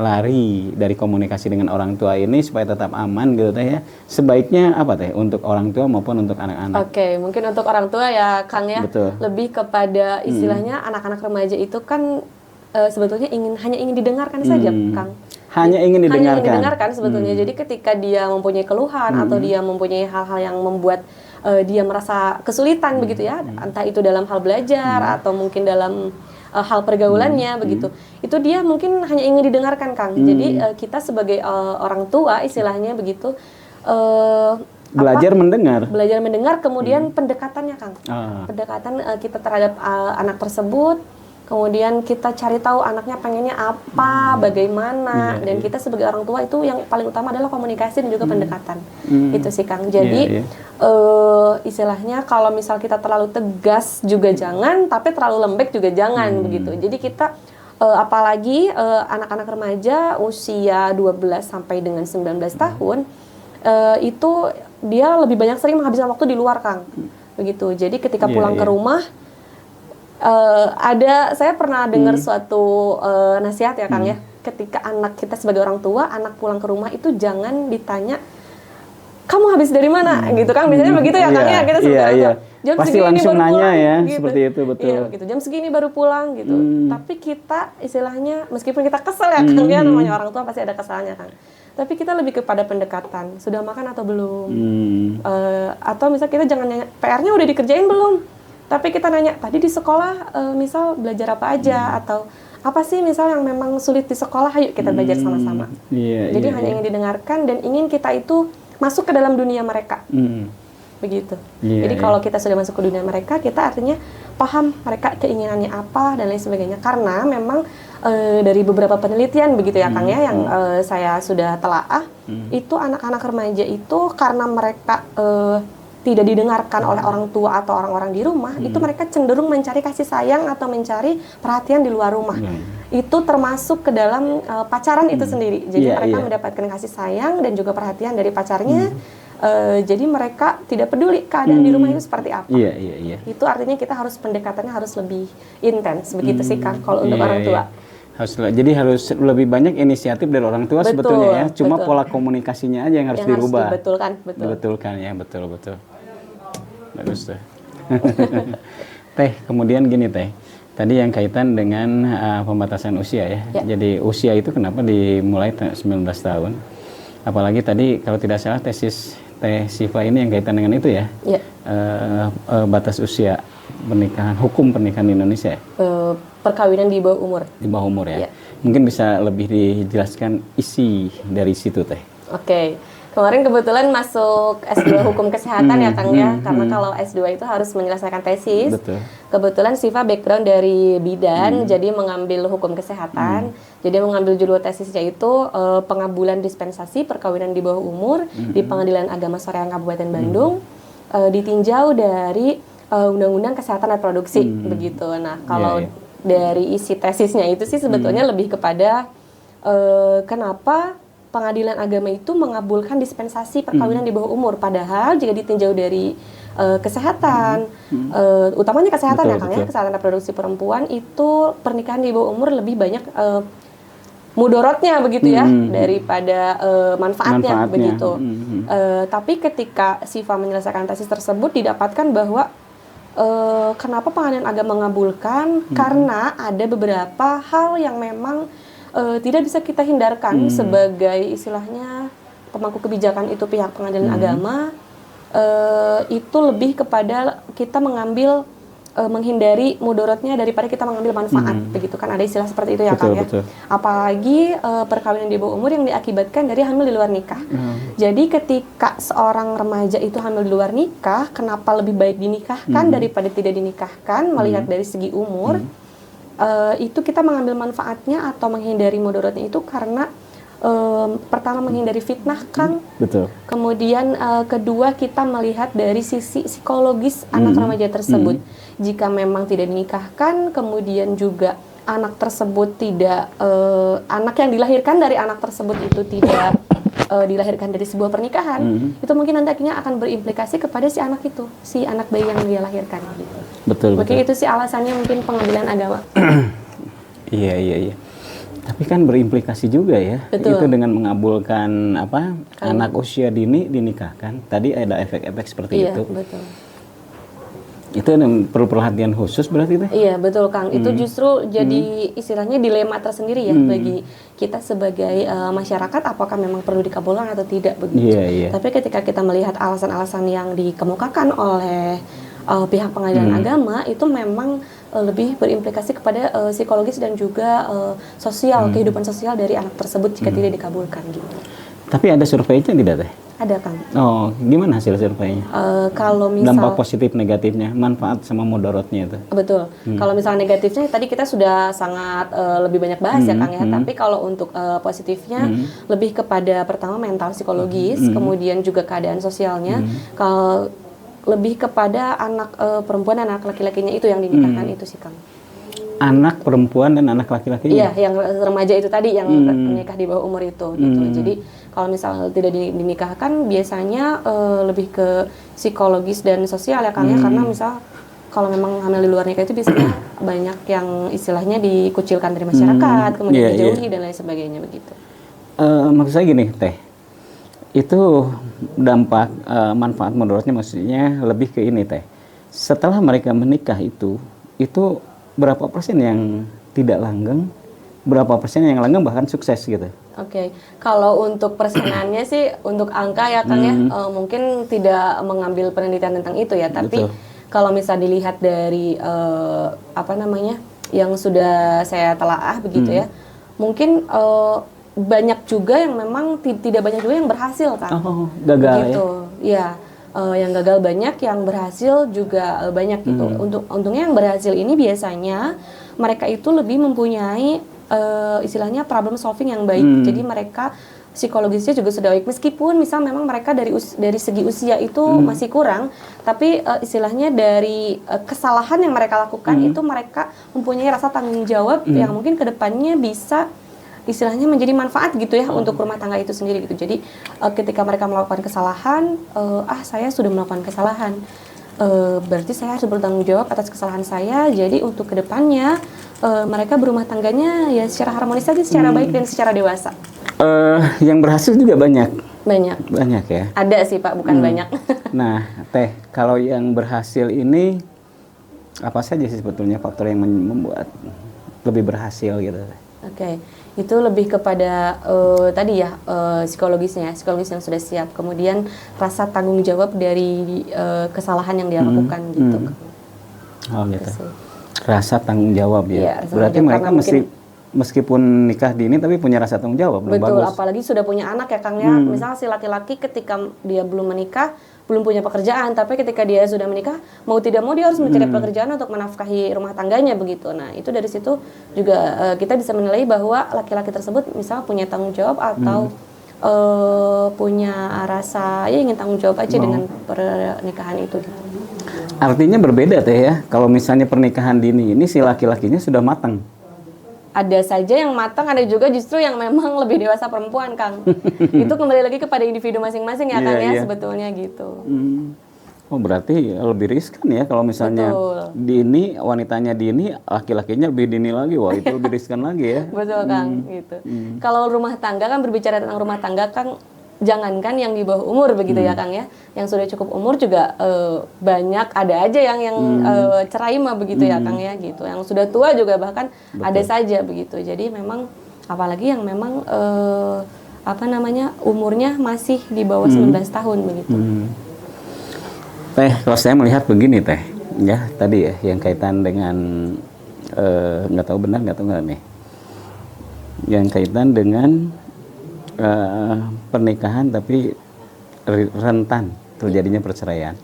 lari dari komunikasi dengan orang tua ini supaya tetap aman gitu Teh ya. Sebaiknya apa Teh untuk orang tua maupun untuk anak-anak? Oke, mungkin untuk orang tua ya Kang ya. Betul. Lebih kepada istilahnya anak-anak remaja itu kan sebetulnya hanya ingin didengarkan saja Kang. Hanya ingin didengarkan sebetulnya. Jadi ketika dia mempunyai keluhan atau dia mempunyai hal-hal yang membuat dia merasa kesulitan begitu ya, entah itu dalam hal belajar atau mungkin dalam hal pergaulannya begitu, itu dia mungkin hanya ingin didengarkan Kang. Jadi kita sebagai orang tua istilahnya begitu belajar mendengar kemudian pendekatannya Kang, pendekatan kita terhadap anak tersebut, kemudian kita cari tahu anaknya pengennya apa, bagaimana, dan kita sebagai orang tua itu yang paling utama adalah komunikasi dan juga pendekatan. Itu sih Kang. Jadi istilahnya kalau misal kita terlalu tegas juga jangan, tapi terlalu lembek juga jangan begitu. Jadi kita apalagi anak-anak remaja usia 12 sampai dengan 19 tahun itu dia lebih banyak sering menghabiskan waktu di luar Kang. Begitu. Jadi ketika pulang ke rumah saya pernah dengar suatu nasihat ya Kang ya, ketika anak kita sebagai orang tua, anak pulang ke rumah itu jangan ditanya kamu habis dari mana gitu Kang, biasanya begitu ya Kang ya, kita sebenarnya jam pasti segini langsung baru nanya pulang, ya gitu. Seperti itu betul. Iya, gitu. Jam segini baru pulang gitu. Tapi kita istilahnya meskipun kita kesel ya Kang ya, namanya orang tua pasti ada kesalnya Kang. Tapi kita lebih kepada pendekatan, sudah makan atau belum? Atau misal kita jangan nanya PR-nya udah dikerjain belum? Tapi kita nanya, tadi di sekolah misal belajar apa aja, atau apa sih misal yang memang sulit di sekolah, ayo kita belajar sama-sama. Jadi hanya ingin didengarkan dan ingin kita itu masuk ke dalam dunia mereka. Begitu. Jadi kalau kita sudah masuk ke dunia mereka, kita artinya paham mereka keinginannya apa dan lain sebagainya. Karena memang dari beberapa penelitian begitu ya Kang ya, yang saya sudah telaah, itu anak-anak remaja itu karena mereka tidak didengarkan oleh orang tua atau orang-orang di rumah, itu mereka cenderung mencari kasih sayang atau mencari perhatian di luar rumah. Itu termasuk ke dalam pacaran itu sendiri. Jadi mereka mendapatkan kasih sayang dan juga perhatian dari pacarnya. Jadi mereka tidak peduli keadaan di rumah itu seperti apa. Itu artinya kita harus pendekatannya harus lebih intens begitu sih Kang kalau untuk orang tua. Jadi harus lebih banyak inisiatif dari orang tua sebetulnya ya. Cuma pola komunikasinya aja yang harus dirubah. Dibetulkan ya, betul. Bagus tuh. Teh, kemudian gini Teh. Tadi yang kaitan dengan pembatasan usia ya. Jadi usia itu kenapa dimulai 19 tahun? Apalagi tadi kalau tidak salah tesis Teh Siva ini yang kaitan dengan itu ya. Batas usia pernikahan, hukum pernikahan di Indonesia. Perkawinan di bawah umur. Di bawah umur ya. Mungkin bisa lebih dijelaskan isi dari situ Teh. Oke. Kemarin kebetulan masuk S2 Hukum Kesehatan ya Kang ya, karena kalau S2 itu harus menyelesaikan tesis. Betul. Kebetulan Siva background dari bidan, jadi mengambil Hukum Kesehatan. Jadi mengambil judul tesisnya itu pengabulan dispensasi perkawinan di bawah umur di Pengadilan Agama Soreang Kabupaten Bandung, ditinjau dari Undang-Undang Kesehatan Reproduksi begitu. Nah kalau dari isi tesisnya itu sih sebetulnya lebih kepada kenapa Pengadilan Agama itu mengabulkan dispensasi perkawinan di bawah umur, padahal jika ditinjau dari kesehatan, utamanya kesehatan ya Kang ya, kesehatan reproduksi perempuan itu pernikahan di bawah umur lebih banyak mudorotnya begitu ya daripada manfaatnya begitu. Tapi ketika Siva menyelesaikan tesis tersebut didapatkan bahwa kenapa Pengadilan Agama mengabulkan, karena ada beberapa hal yang memang tidak bisa kita hindarkan sebagai istilahnya pemangku kebijakan itu pihak Pengadilan Agama, itu lebih kepada kita mengambil menghindari mudorotnya daripada kita mengambil manfaat, begitu kan, ada istilah seperti itu ya, Kang ya. Apalagi perkawinan di bawah umur yang diakibatkan dari hamil di luar nikah. Jadi ketika seorang remaja itu hamil di luar nikah, kenapa lebih baik dinikahkan daripada tidak dinikahkan? Melihat dari segi umur, itu kita mengambil manfaatnya atau menghindari mudorotnya itu karena pertama menghindari fitnah, Kang. Betul. Kemudian kedua kita melihat dari sisi psikologis anak remaja tersebut. Jika memang tidak dinikahkan, kemudian juga anak tersebut tidak anak yang dilahirkan dari anak tersebut itu tidak dilahirkan dari sebuah pernikahan, itu mungkin nanti akhirnya akan berimplikasi kepada si anak itu, si anak bayi yang dia lahirkan gitu. Betul. Mungkin itu sih alasannya mungkin pengambilan agama. Iya. Tapi kan berimplikasi juga ya. Betul. Itu dengan mengabulkan anak usia dini dinikahkan. Tadi ada efek-efek seperti itu. Iya, betul. Itu perlu perhatian khusus berarti teh? Iya, betul, Kang. Itu justru jadi istilahnya dilema tersendiri ya bagi kita sebagai masyarakat, apakah memang perlu dikabulkan atau tidak begitu. Iya. Tapi ketika kita melihat alasan-alasan yang dikemukakan oleh pihak pengadilan agama, itu memang lebih berimplikasi kepada psikologis dan juga sosial, kehidupan sosial dari anak tersebut jika tidak dikabulkan gitu. Tapi ada surveinya tidak teh? Ada, Kang. Oh, gimana hasil surveinya? Kalau misal dampak positif negatifnya, manfaat sama mudorotnya itu. Betul. Kalau misalnya negatifnya tadi kita sudah sangat lebih banyak bahas ya, Kang ya. Tapi kalau untuk positifnya lebih kepada pertama mental psikologis, kemudian juga keadaan sosialnya. Kalau lebih kepada anak perempuan dan anak laki-lakinya itu yang dinikahkan itu sih, Kang. Anak perempuan dan anak laki-lakinya? Iya, yang remaja itu tadi yang menikah di bawah umur itu gitu. Jadi kalau misalnya tidak dinikahkan biasanya lebih ke psikologis dan sosial ya, Kang ya, karena misal kalau memang hamil di luar nikah itu biasanya banyak yang istilahnya dikucilkan dari masyarakat, kemudian dijauhi dan lain sebagainya begitu. Maksud saya gini, Teh. Itu dampak manfaat menurutnya maksudnya lebih ke ini, Teh. Setelah mereka menikah itu berapa persen yang tidak langgeng, berapa persen yang langgeng bahkan sukses gitu? Oke. Kalau untuk persenannya sih untuk angka ya, Kang ya, mungkin tidak mengambil penelitian tentang itu ya, tapi kalau misal dilihat dari yang sudah saya telaah begitu ya, mungkin banyak juga yang memang tidak banyak juga yang berhasil, Kang. Oh, gagal gitu. Ya. Yang gagal banyak, yang berhasil juga banyak gitu. Untungnya yang berhasil ini biasanya mereka itu lebih mempunyai istilahnya problem solving yang baik. Jadi mereka psikologisnya juga sudah baik, meskipun misal memang mereka dari segi usia itu masih kurang, tapi istilahnya dari kesalahan yang mereka lakukan itu mereka mempunyai rasa tanggung jawab yang mungkin kedepannya bisa istilahnya menjadi manfaat gitu ya untuk rumah tangga itu sendiri gitu. Jadi ketika mereka melakukan kesalahan, saya sudah melakukan kesalahan, berarti saya harus bertanggung jawab atas kesalahan saya. Jadi untuk kedepannya mereka berumah tangganya ya secara harmonis saja, secara baik dan secara dewasa. Yang berhasil juga banyak ya. Ada sih, Pak, bukan banyak. Nah, Teh, kalau yang berhasil ini apa saja sih sebetulnya faktor yang membuat lebih berhasil gitu? Oke. Itu lebih kepada tadi ya psikologis yang sudah siap, kemudian rasa tanggung jawab dari kesalahan yang dia lakukan gitu. Oh gitu. Rasa tanggung jawab ya. Berarti jawab, mereka meskipun nikah dini tapi punya rasa tanggung jawab. Betul, bagus. Apalagi sudah punya anak ya, Kang ya. Misalnya si laki-laki ketika dia belum menikah, belum punya pekerjaan, tapi ketika dia sudah menikah, mau tidak mau dia harus mencari pekerjaan untuk menafkahi rumah tangganya begitu. Nah, itu dari situ juga kita bisa menilai bahwa laki-laki tersebut misalnya punya tanggung jawab atau punya rasa ingin tanggung jawab aja dengan pernikahan itu gitu. Artinya berbeda Teh ya. Kalau misalnya pernikahan dini ini si laki-lakinya sudah matang. Ada saja yang matang, ada juga justru yang memang lebih dewasa perempuan, Kang. Itu kembali lagi kepada individu masing-masing ya, Kang ya, sebetulnya gitu. Oh, berarti lebih riskan ya kalau misalnya dini, wanitanya dini, laki-lakinya lebih dini lagi. Wah, itu lebih riskan lagi ya. Betul, Kang, gitu. Kalau rumah tangga kan, berbicara tentang rumah tangga, Kang, jangankan yang di bawah umur begitu ya, Kang ya. Yang sudah cukup umur juga banyak, ada aja yang cerai mah begitu ya, Kang ya, gitu. Yang sudah tua juga bahkan ada saja begitu. Jadi memang apalagi yang memang umurnya masih di bawah 19 tahun begitu. Teh, kalau saya melihat begini Teh, Ya tadi ya yang kaitan dengan nggak tahu benar nggak tahu nggak nih, yang kaitan dengan pernikahan tapi rentan terjadinya perceraian.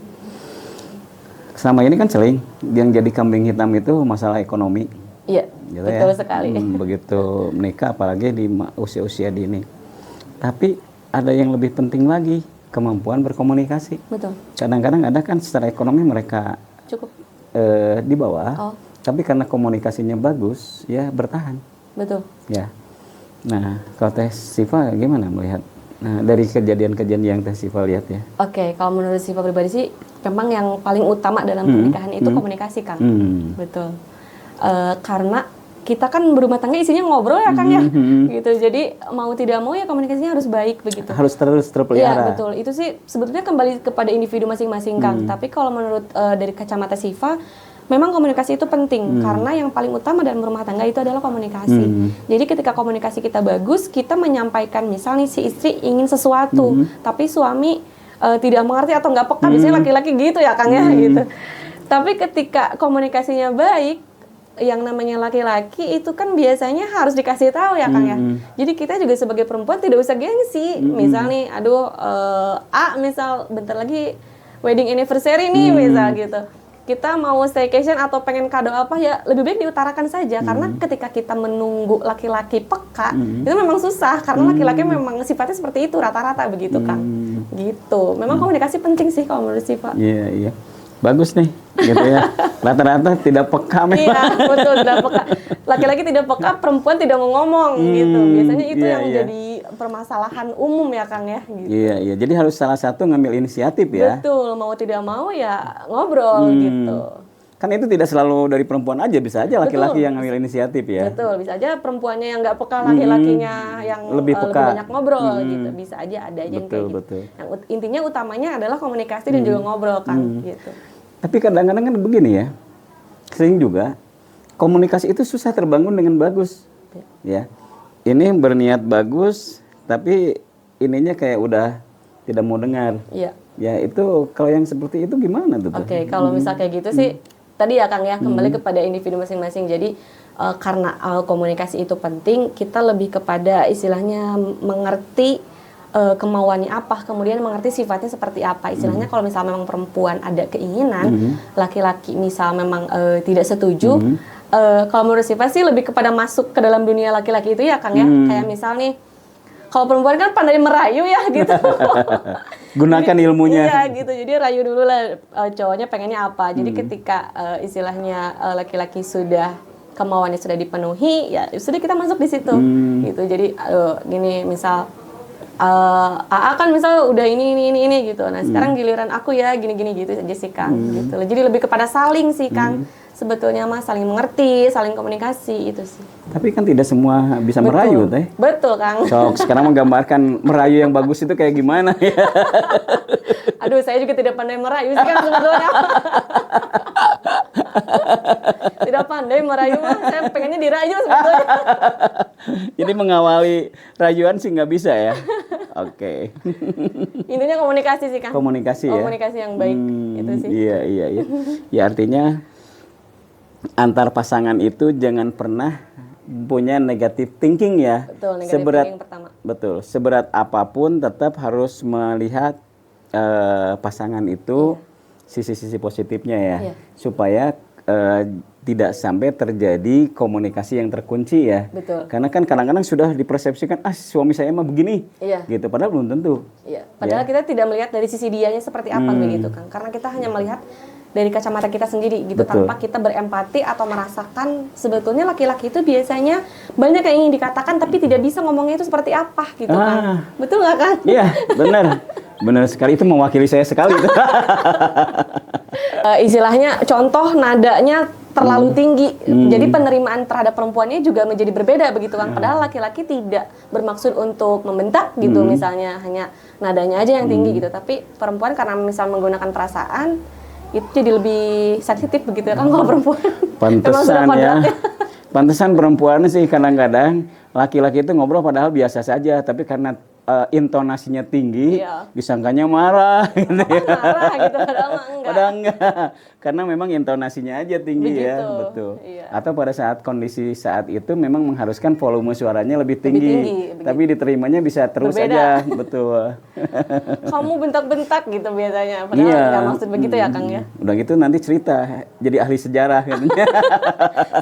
Selama ini kan sering yang jadi kambing hitam itu masalah ekonomi. Iya, Gitu betul ya. sekali. Begitu menikah apalagi di usia-usia dini. Tapi ada yang lebih penting lagi, kemampuan berkomunikasi. Betul. Kadang-kadang ada kan secara ekonomi mereka Cukup. di bawah, tapi karena komunikasinya bagus, ya bertahan. Betul. Ya. Nah, kalau Teh Siva gimana melihat? Nah, dari kejadian-kejadian yang Teh Siva lihat ya. Oke, kalau menurut Siva pribadi sih, memang yang paling utama dalam pernikahan itu komunikasi, Kang. Betul. Karena kita kan berumah tangga isinya ngobrol ya, Kang ya, gitu. Jadi mau tidak mau ya komunikasinya harus baik begitu. Harus terus terpelihara. Iya betul. Itu sih sebetulnya kembali kepada individu masing-masing, Kang. Tapi kalau menurut dari kacamata Siva, memang komunikasi itu penting karena yang paling utama dalam rumah tangga itu adalah komunikasi. Jadi ketika komunikasi kita bagus, kita menyampaikan misalnya si istri ingin sesuatu, tapi suami tidak mengerti atau nggak peka, biasanya laki-laki gitu ya, Kang ya, gitu. Tapi ketika komunikasinya baik, yang namanya laki-laki itu kan biasanya harus dikasih tahu ya, Kang ya. Jadi kita juga sebagai perempuan tidak usah gengsi. Misal nih, aduh misal bentar lagi wedding anniversary nih misal gitu. Kita mau staycation atau pengen kado apa ya lebih baik diutarakan saja karena ketika kita menunggu laki-laki peka itu memang susah karena laki-laki memang sifatnya seperti itu rata-rata begitu, Kang. Gitu. Memang komunikasi penting sih kalau menurut Siva. Iya, iya. Bagus nih, gitu ya. Rata-rata tidak peka memang. Iya, betul, tidak peka. Laki-laki tidak peka, perempuan tidak mau ngomong gitu. Biasanya itu yang jadi permasalahan umum ya, Kang ya. Gitu. Iya, iya. Jadi harus salah satu ngambil inisiatif ya. Betul, mau tidak mau ya ngobrol gitu. Kan itu tidak selalu dari perempuan aja, bisa aja laki-laki yang ngambil inisiatif ya. Betul, bisa aja perempuannya yang nggak peka, laki-lakinya yang lebih peka. banyak ngobrol gitu. Bisa aja ada aja yang kayak gitu. Betul. Yang intinya utamanya adalah komunikasi dan juga ngobrol, Kang gitu. Tapi kadang-kadang kan begini ya, sering juga komunikasi itu susah terbangun dengan bagus, ya. Ini berniat bagus, tapi ininya kayak udah tidak mau dengar. Iya. Ya itu kalau yang seperti itu gimana tuh? Oke, kalau misal kayak gitu sih, tadi ya, Kang ya, kembali kepada individu masing-masing. Jadi karena komunikasi itu penting, kita lebih kepada istilahnya mengerti kemauannya apa, kemudian mengerti sifatnya seperti apa. Istilahnya kalau misal memang perempuan ada keinginan, laki-laki misal memang tidak setuju, kalau menurut Siva sih lebih kepada masuk ke dalam dunia laki-laki itu ya, Kang ya. Kayak misal nih, kalau perempuan kan pandai merayu ya gitu. Gunakan ilmunya. Iya gitu, jadi rayu dulu lah cowoknya pengennya apa. Jadi ketika istilahnya laki-laki sudah kemauannya sudah dipenuhi, ya sudah kita masuk di situ. Gitu. Jadi gini misal AA kan misal udah ini gitu. Nah, sekarang giliran aku ya gini-gini gitu aja sih, Kang. Gitu. Jadi lebih kepada saling sih, Kang. Sebetulnya mah saling mengerti, saling komunikasi itu sih. Tapi kan tidak semua bisa merayu, Teh. Betul, Kang. So, sekarang menggambarkan merayu yang bagus itu kayak gimana ya? Aduh, saya juga tidak pandai merayu sih, Kang, sebetulnya. Tidak pandai merayu mah, saya pengennya dirayu sebetulnya. Jadi mengawali rayuan sih nggak bisa ya? Oke. Intinya komunikasi sih, Kang. Komunikasi ya? Komunikasi yang baik, itu sih. Iya. Ya artinya antar pasangan itu jangan pernah punya negative thinking ya. Betul, negative thinking pertama. Betul, seberat apapun tetap harus melihat pasangan itu sisi-sisi positifnya ya. Supaya tidak sampai terjadi komunikasi yang terkunci ya. Betul. Karena kan kadang-kadang sudah dipersepsikan, suami saya mah begini. Iya. Gitu, padahal belum tentu. Iya. Padahal kita tidak melihat dari sisi dianya seperti apa begitu, Kang. Karena kita hanya melihat dari kacamata kita sendiri gitu. Betul. Tanpa kita berempati atau merasakan sebetulnya laki-laki itu biasanya banyak yang ingin dikatakan tapi tidak bisa ngomongnya itu seperti apa gitu, Kang. Betul nggak, Kang? Iya, benar. Benar sekali, itu mewakili saya sekali. Istilahnya contoh nadanya terlalu tinggi. Jadi penerimaan terhadap perempuannya juga menjadi berbeda begitu, Kang. Padahal laki-laki tidak bermaksud untuk membentak gitu, misalnya hanya nadanya aja yang tinggi gitu. Tapi perempuan karena misal menggunakan perasaan itu jadi lebih sensitif begitu ya, Kang, kalau perempuan. Pantesan ya. Pantesan perempuan sih kadang-kadang laki-laki itu ngobrol padahal biasa saja, tapi karena intonasinya tinggi, Iya. disangkanya marah gitu ya. Marah gitu, padahal mah enggak. Padahal enggak, karena memang intonasinya aja tinggi ya, Begitu, betul. iya. Atau pada saat kondisi saat itu memang mengharuskan volume suaranya lebih tinggi, tinggi, tapi diterimanya bisa terus Berbeda. aja, betul. Kamu bentak-bentak gitu biasanya, padahal Iya. nggak maksud begitu ya Kang ya. Udah gitu nanti cerita jadi ahli sejarah katanya.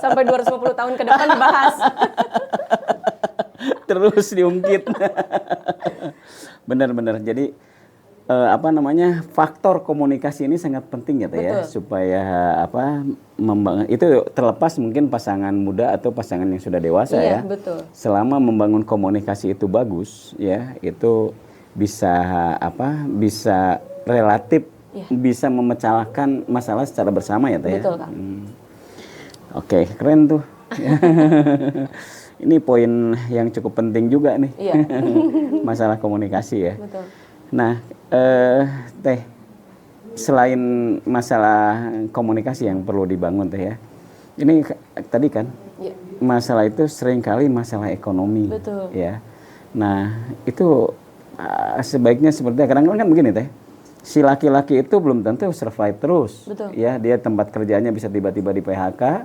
Sampai 250 tahun ke depan dibahas. Terus diungkit. Benar-benar. Jadi apa namanya, faktor komunikasi ini sangat penting ya Teh ya, supaya apa membangun itu, terlepas mungkin pasangan muda atau pasangan yang sudah dewasa Iya, ya. betul. Selama membangun komunikasi itu bagus ya, itu bisa apa? Bisa relatif bisa memecahkan masalah secara bersama ya Teh ya. Betul Kang. Oke, keren tuh. Ini poin yang cukup penting juga nih. Iya. Masalah komunikasi ya. Betul. Nah, Teh, selain masalah komunikasi yang perlu dibangun Teh ya, ini tadi kan Iya. masalah itu seringkali masalah ekonomi. Betul. Ya. Nah, itu sebaiknya seperti kadang-kadang kan begini Teh, si laki-laki itu belum tentu survive terus. Betul. Ya, dia tempat kerjanya bisa tiba-tiba di PHK.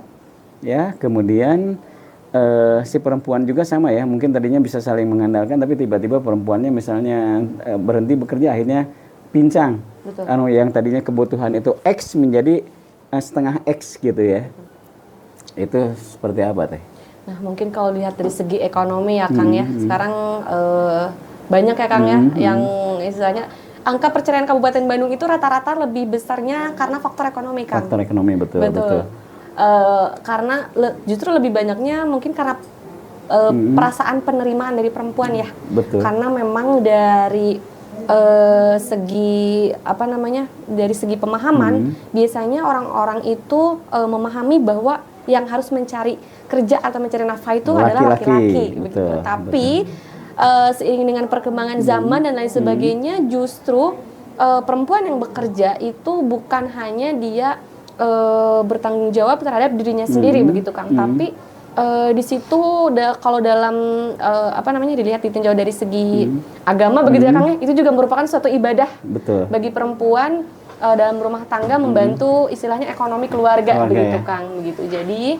Ya, kemudian si perempuan juga sama ya, mungkin tadinya bisa saling mengandalkan, tapi tiba-tiba perempuannya misalnya berhenti bekerja, akhirnya pincang. Betul. Yang tadinya kebutuhan itu X menjadi setengah X gitu ya. Itu seperti apa Teh? Nah, mungkin kalau lihat dari segi ekonomi ya Kang ya, sekarang banyak ya Kang ya, yang istilahnya angka perceraian Kabupaten Bandung itu rata-rata lebih besarnya karena faktor ekonomi Kang. Faktor ekonomi, betul. Karena justru lebih banyaknya mungkin karena perasaan penerimaan dari perempuan ya. Betul. Karena memang dari segi apa namanya, dari segi pemahaman biasanya orang-orang itu memahami bahwa yang harus mencari kerja atau mencari nafkah itu adalah laki-laki. Betul, Tapi seiring dengan perkembangan zaman dan lain sebagainya, justru perempuan yang bekerja itu bukan hanya dia bertanggung jawab terhadap dirinya sendiri begitu Kang, tapi di situ kalau dalam apa namanya, dilihat ditinjau dari segi agama begitu ya Kang ya, itu juga merupakan suatu ibadah. Betul. Bagi perempuan dalam rumah tangga membantu istilahnya ekonomi keluarga begitu ya. Kang, begitu. Jadi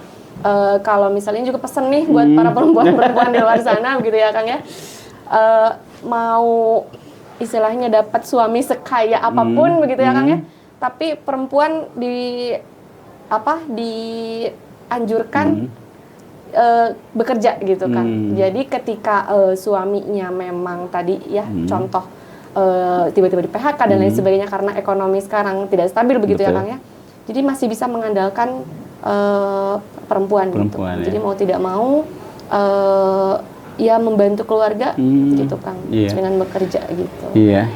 kalau misalnya juga pesen nih buat para perempuan-perempuan di luar sana begitu ya Kang ya, mau istilahnya dapat suami sekaya apapun begitu ya Kang ya, tapi perempuan dianjurkan bekerja gitu kan. Jadi ketika suaminya memang tadi ya contoh tiba-tiba di PHK dan lain sebagainya karena ekonomi sekarang tidak stabil begitu ya Kang ya. Jadi masih bisa mengandalkan perempuan gitu. Ya. Jadi mau tidak mau ya membantu keluarga gitu Kang, dengan bekerja gitu. Iya.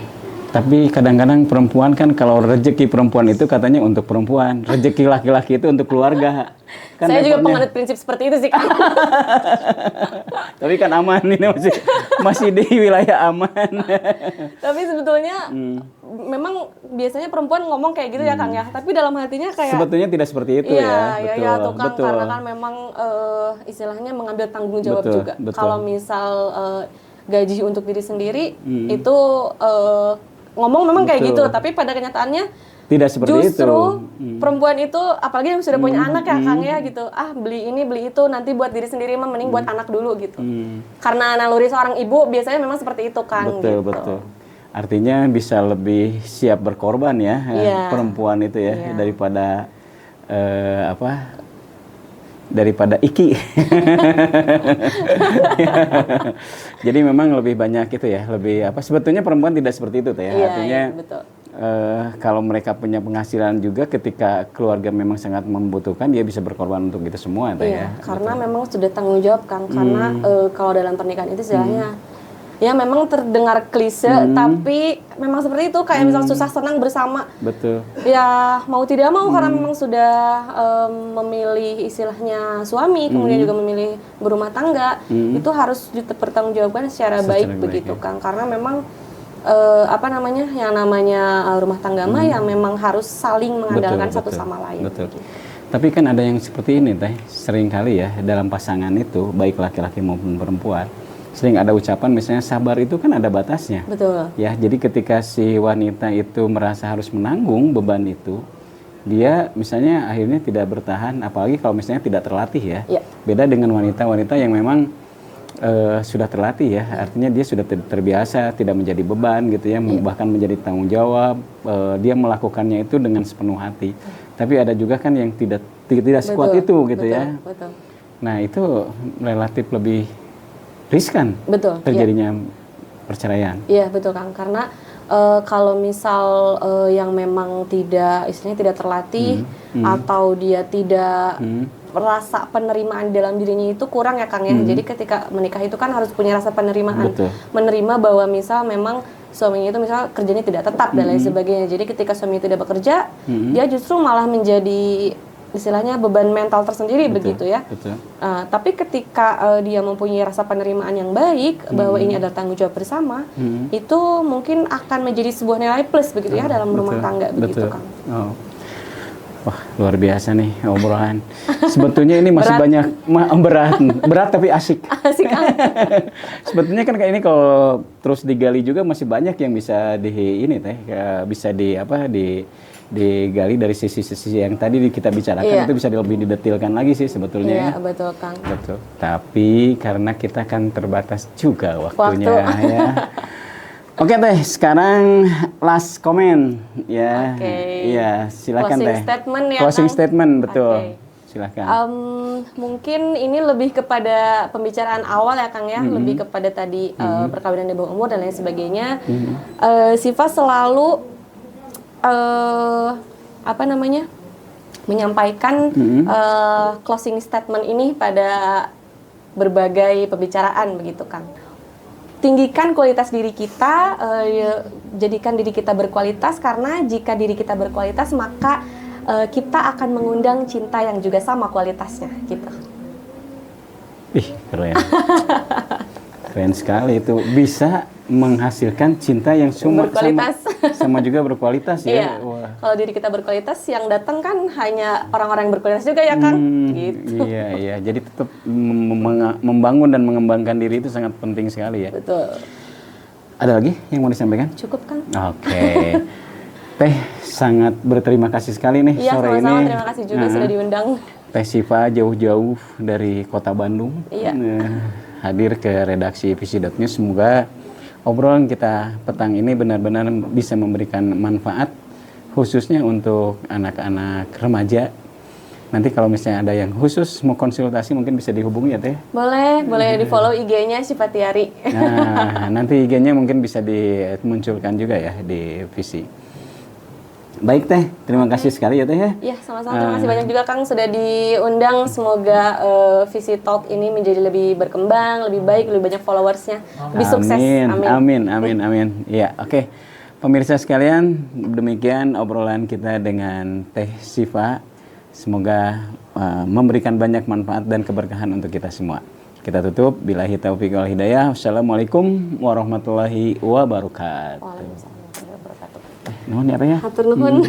Tapi kadang-kadang perempuan kan, kalau rezeki perempuan itu katanya untuk perempuan, rezeki laki-laki itu untuk keluarga. Kan saya juga repotnya. penganut prinsip seperti itu sih Kang. Tapi kan aman, ini masih di wilayah aman. Tapi sebetulnya memang biasanya perempuan ngomong kayak gitu ya Kang ya. Tapi dalam hatinya kayak Sebetulnya tidak seperti itu ya. Iya, iya tuh Kang, karena kan memang istilahnya mengambil tanggung jawab juga. Kalau misal gaji untuk diri sendiri itu ngomong memang kayak gitu, tapi pada kenyataannya tidak seperti justru itu. Perempuan itu apalagi yang sudah punya anak ya Kang ya gitu, beli ini beli itu nanti buat diri sendiri mah mending buat anak dulu gitu. Karena naluri seorang ibu biasanya memang seperti itu Kang. Betul, gitu. betul. Artinya bisa lebih siap berkorban ya, perempuan itu ya, daripada daripada iki. Jadi memang lebih banyak itu ya, lebih sebetulnya perempuan tidak seperti itu ya. Artinya betul. kalau mereka punya penghasilan juga, ketika keluarga memang sangat membutuhkan, dia bisa berkorban untuk itu semua ya. Karena memang sudah tanggung jawab Kang. Karena kalau dalam pernikahan itu istilahnya ya memang terdengar klise, tapi memang seperti itu, kayak misal susah senang bersama. Betul. Ya mau tidak mau karena memang sudah memilih istilahnya suami, kemudian juga memilih berumah tangga, itu harus dipertanggungjawabkan secara baik begitu Kang. Karena memang yang namanya rumah tangga mah ya memang harus saling mengandalkan satu sama lain. Betul. Tapi kan ada yang seperti ini Teh, sering kali ya dalam pasangan itu, baik laki-laki maupun perempuan, sering ada ucapan misalnya sabar itu kan ada batasnya. Betul. Ya, jadi ketika si wanita itu merasa harus menanggung beban itu, dia misalnya akhirnya tidak bertahan, apalagi kalau misalnya tidak terlatih ya. Ya. Beda dengan wanita-wanita yang memang sudah terlatih ya, artinya dia sudah terbiasa, tidak menjadi beban gitu ya, bahkan menjadi tanggung jawab, dia melakukannya itu dengan sepenuh hati. Tapi ada juga kan yang tidak sekuat itu gitu ya. Betul. Nah itu relatif lebih riskan terjadinya perceraian. Iya betul Kang, karena kalau misal yang memang istilahnya tidak terlatih atau dia tidak rasa penerimaan dalam dirinya itu kurang ya Kang ya. Jadi ketika menikah itu kan harus punya rasa penerimaan, menerima bahwa misal memang suaminya itu misal kerjanya tidak tetap dan lain sebagainya. Jadi ketika suaminya tidak bekerja, dia justru malah menjadi istilahnya beban mental tersendiri begitu ya. Tapi ketika dia mempunyai rasa penerimaan yang baik bahwa ini adalah tanggung jawab bersama, itu mungkin akan menjadi sebuah nilai plus begitu ya dalam rumah tangga begitu Kang. Wah luar biasa nih obrolan. Sebetulnya ini masih banyak berat tapi asik. Asik Kang. Sebetulnya kan kayak ini kalau terus digali juga masih banyak yang bisa bisa digali dari sisi-sisi yang tadi kita bicarakan, itu bisa lebih didetilkan lagi sih sebetulnya. Iya, betul Kang. Betul. Tapi karena kita kan terbatas juga waktunya ya. Oke Teh, sekarang last comment ya. Iya, silakan Teh. Closing statement ya Closing Kang? statement, betul. Silakan. Mungkin ini lebih kepada pembicaraan awal ya Kang ya, lebih kepada tadi perkawinan di bawah umur dan lain sebagainya. Siva selalu menyampaikan closing statement ini pada berbagai pembicaraan begitu Kang. Tinggikan kualitas diri kita, jadikan diri kita berkualitas, karena jika diri kita berkualitas maka kita akan mengundang cinta yang juga sama kualitasnya gitu. Ih, keren. Keren sekali itu, bisa menghasilkan cinta yang sama juga berkualitas ya. Iya. Kalau diri kita berkualitas, yang datang kan hanya orang-orang yang berkualitas juga ya Kang. Gitu. Iya. Jadi tetap membangun dan mengembangkan diri itu sangat penting sekali ya. Betul. Ada lagi yang mau disampaikan? Cukup Kang. Oke. Teh sangat berterima kasih sekali nih sore ini. Iya, terima kasih juga sudah diundang. Teh Siva jauh-jauh dari kota Bandung. Iya. Hadir ke redaksi Visi.News. Semoga obrolan kita petang ini benar-benar bisa memberikan manfaat, khususnya untuk anak-anak remaja. Nanti kalau misalnya ada yang khusus mau konsultasi mungkin bisa dihubungi ya Teh? Boleh di follow IG-nya Siva Tiari. Nah, nanti IG-nya mungkin bisa dimunculkan juga ya di Visi. Baik Teh, terima kasih sekali ya Teh ya. Iya, sama-sama. Terima kasih banyak juga Kang sudah diundang. Semoga Visi Talk ini menjadi lebih berkembang, lebih baik, lebih banyak followersnya, lebih sukses. Amin. Iya, oke. Pemirsa sekalian, demikian obrolan kita dengan Teh Siva. Semoga memberikan banyak manfaat dan keberkahan untuk kita semua. Kita tutup. Billahi taufiq wal hidayah. Wassalamualaikum warahmatullahi wabarakatuh. Waalaikumsalam warahmatullahi wabarakatuh. Nuhun ya Teh ya. Hatur nuhun.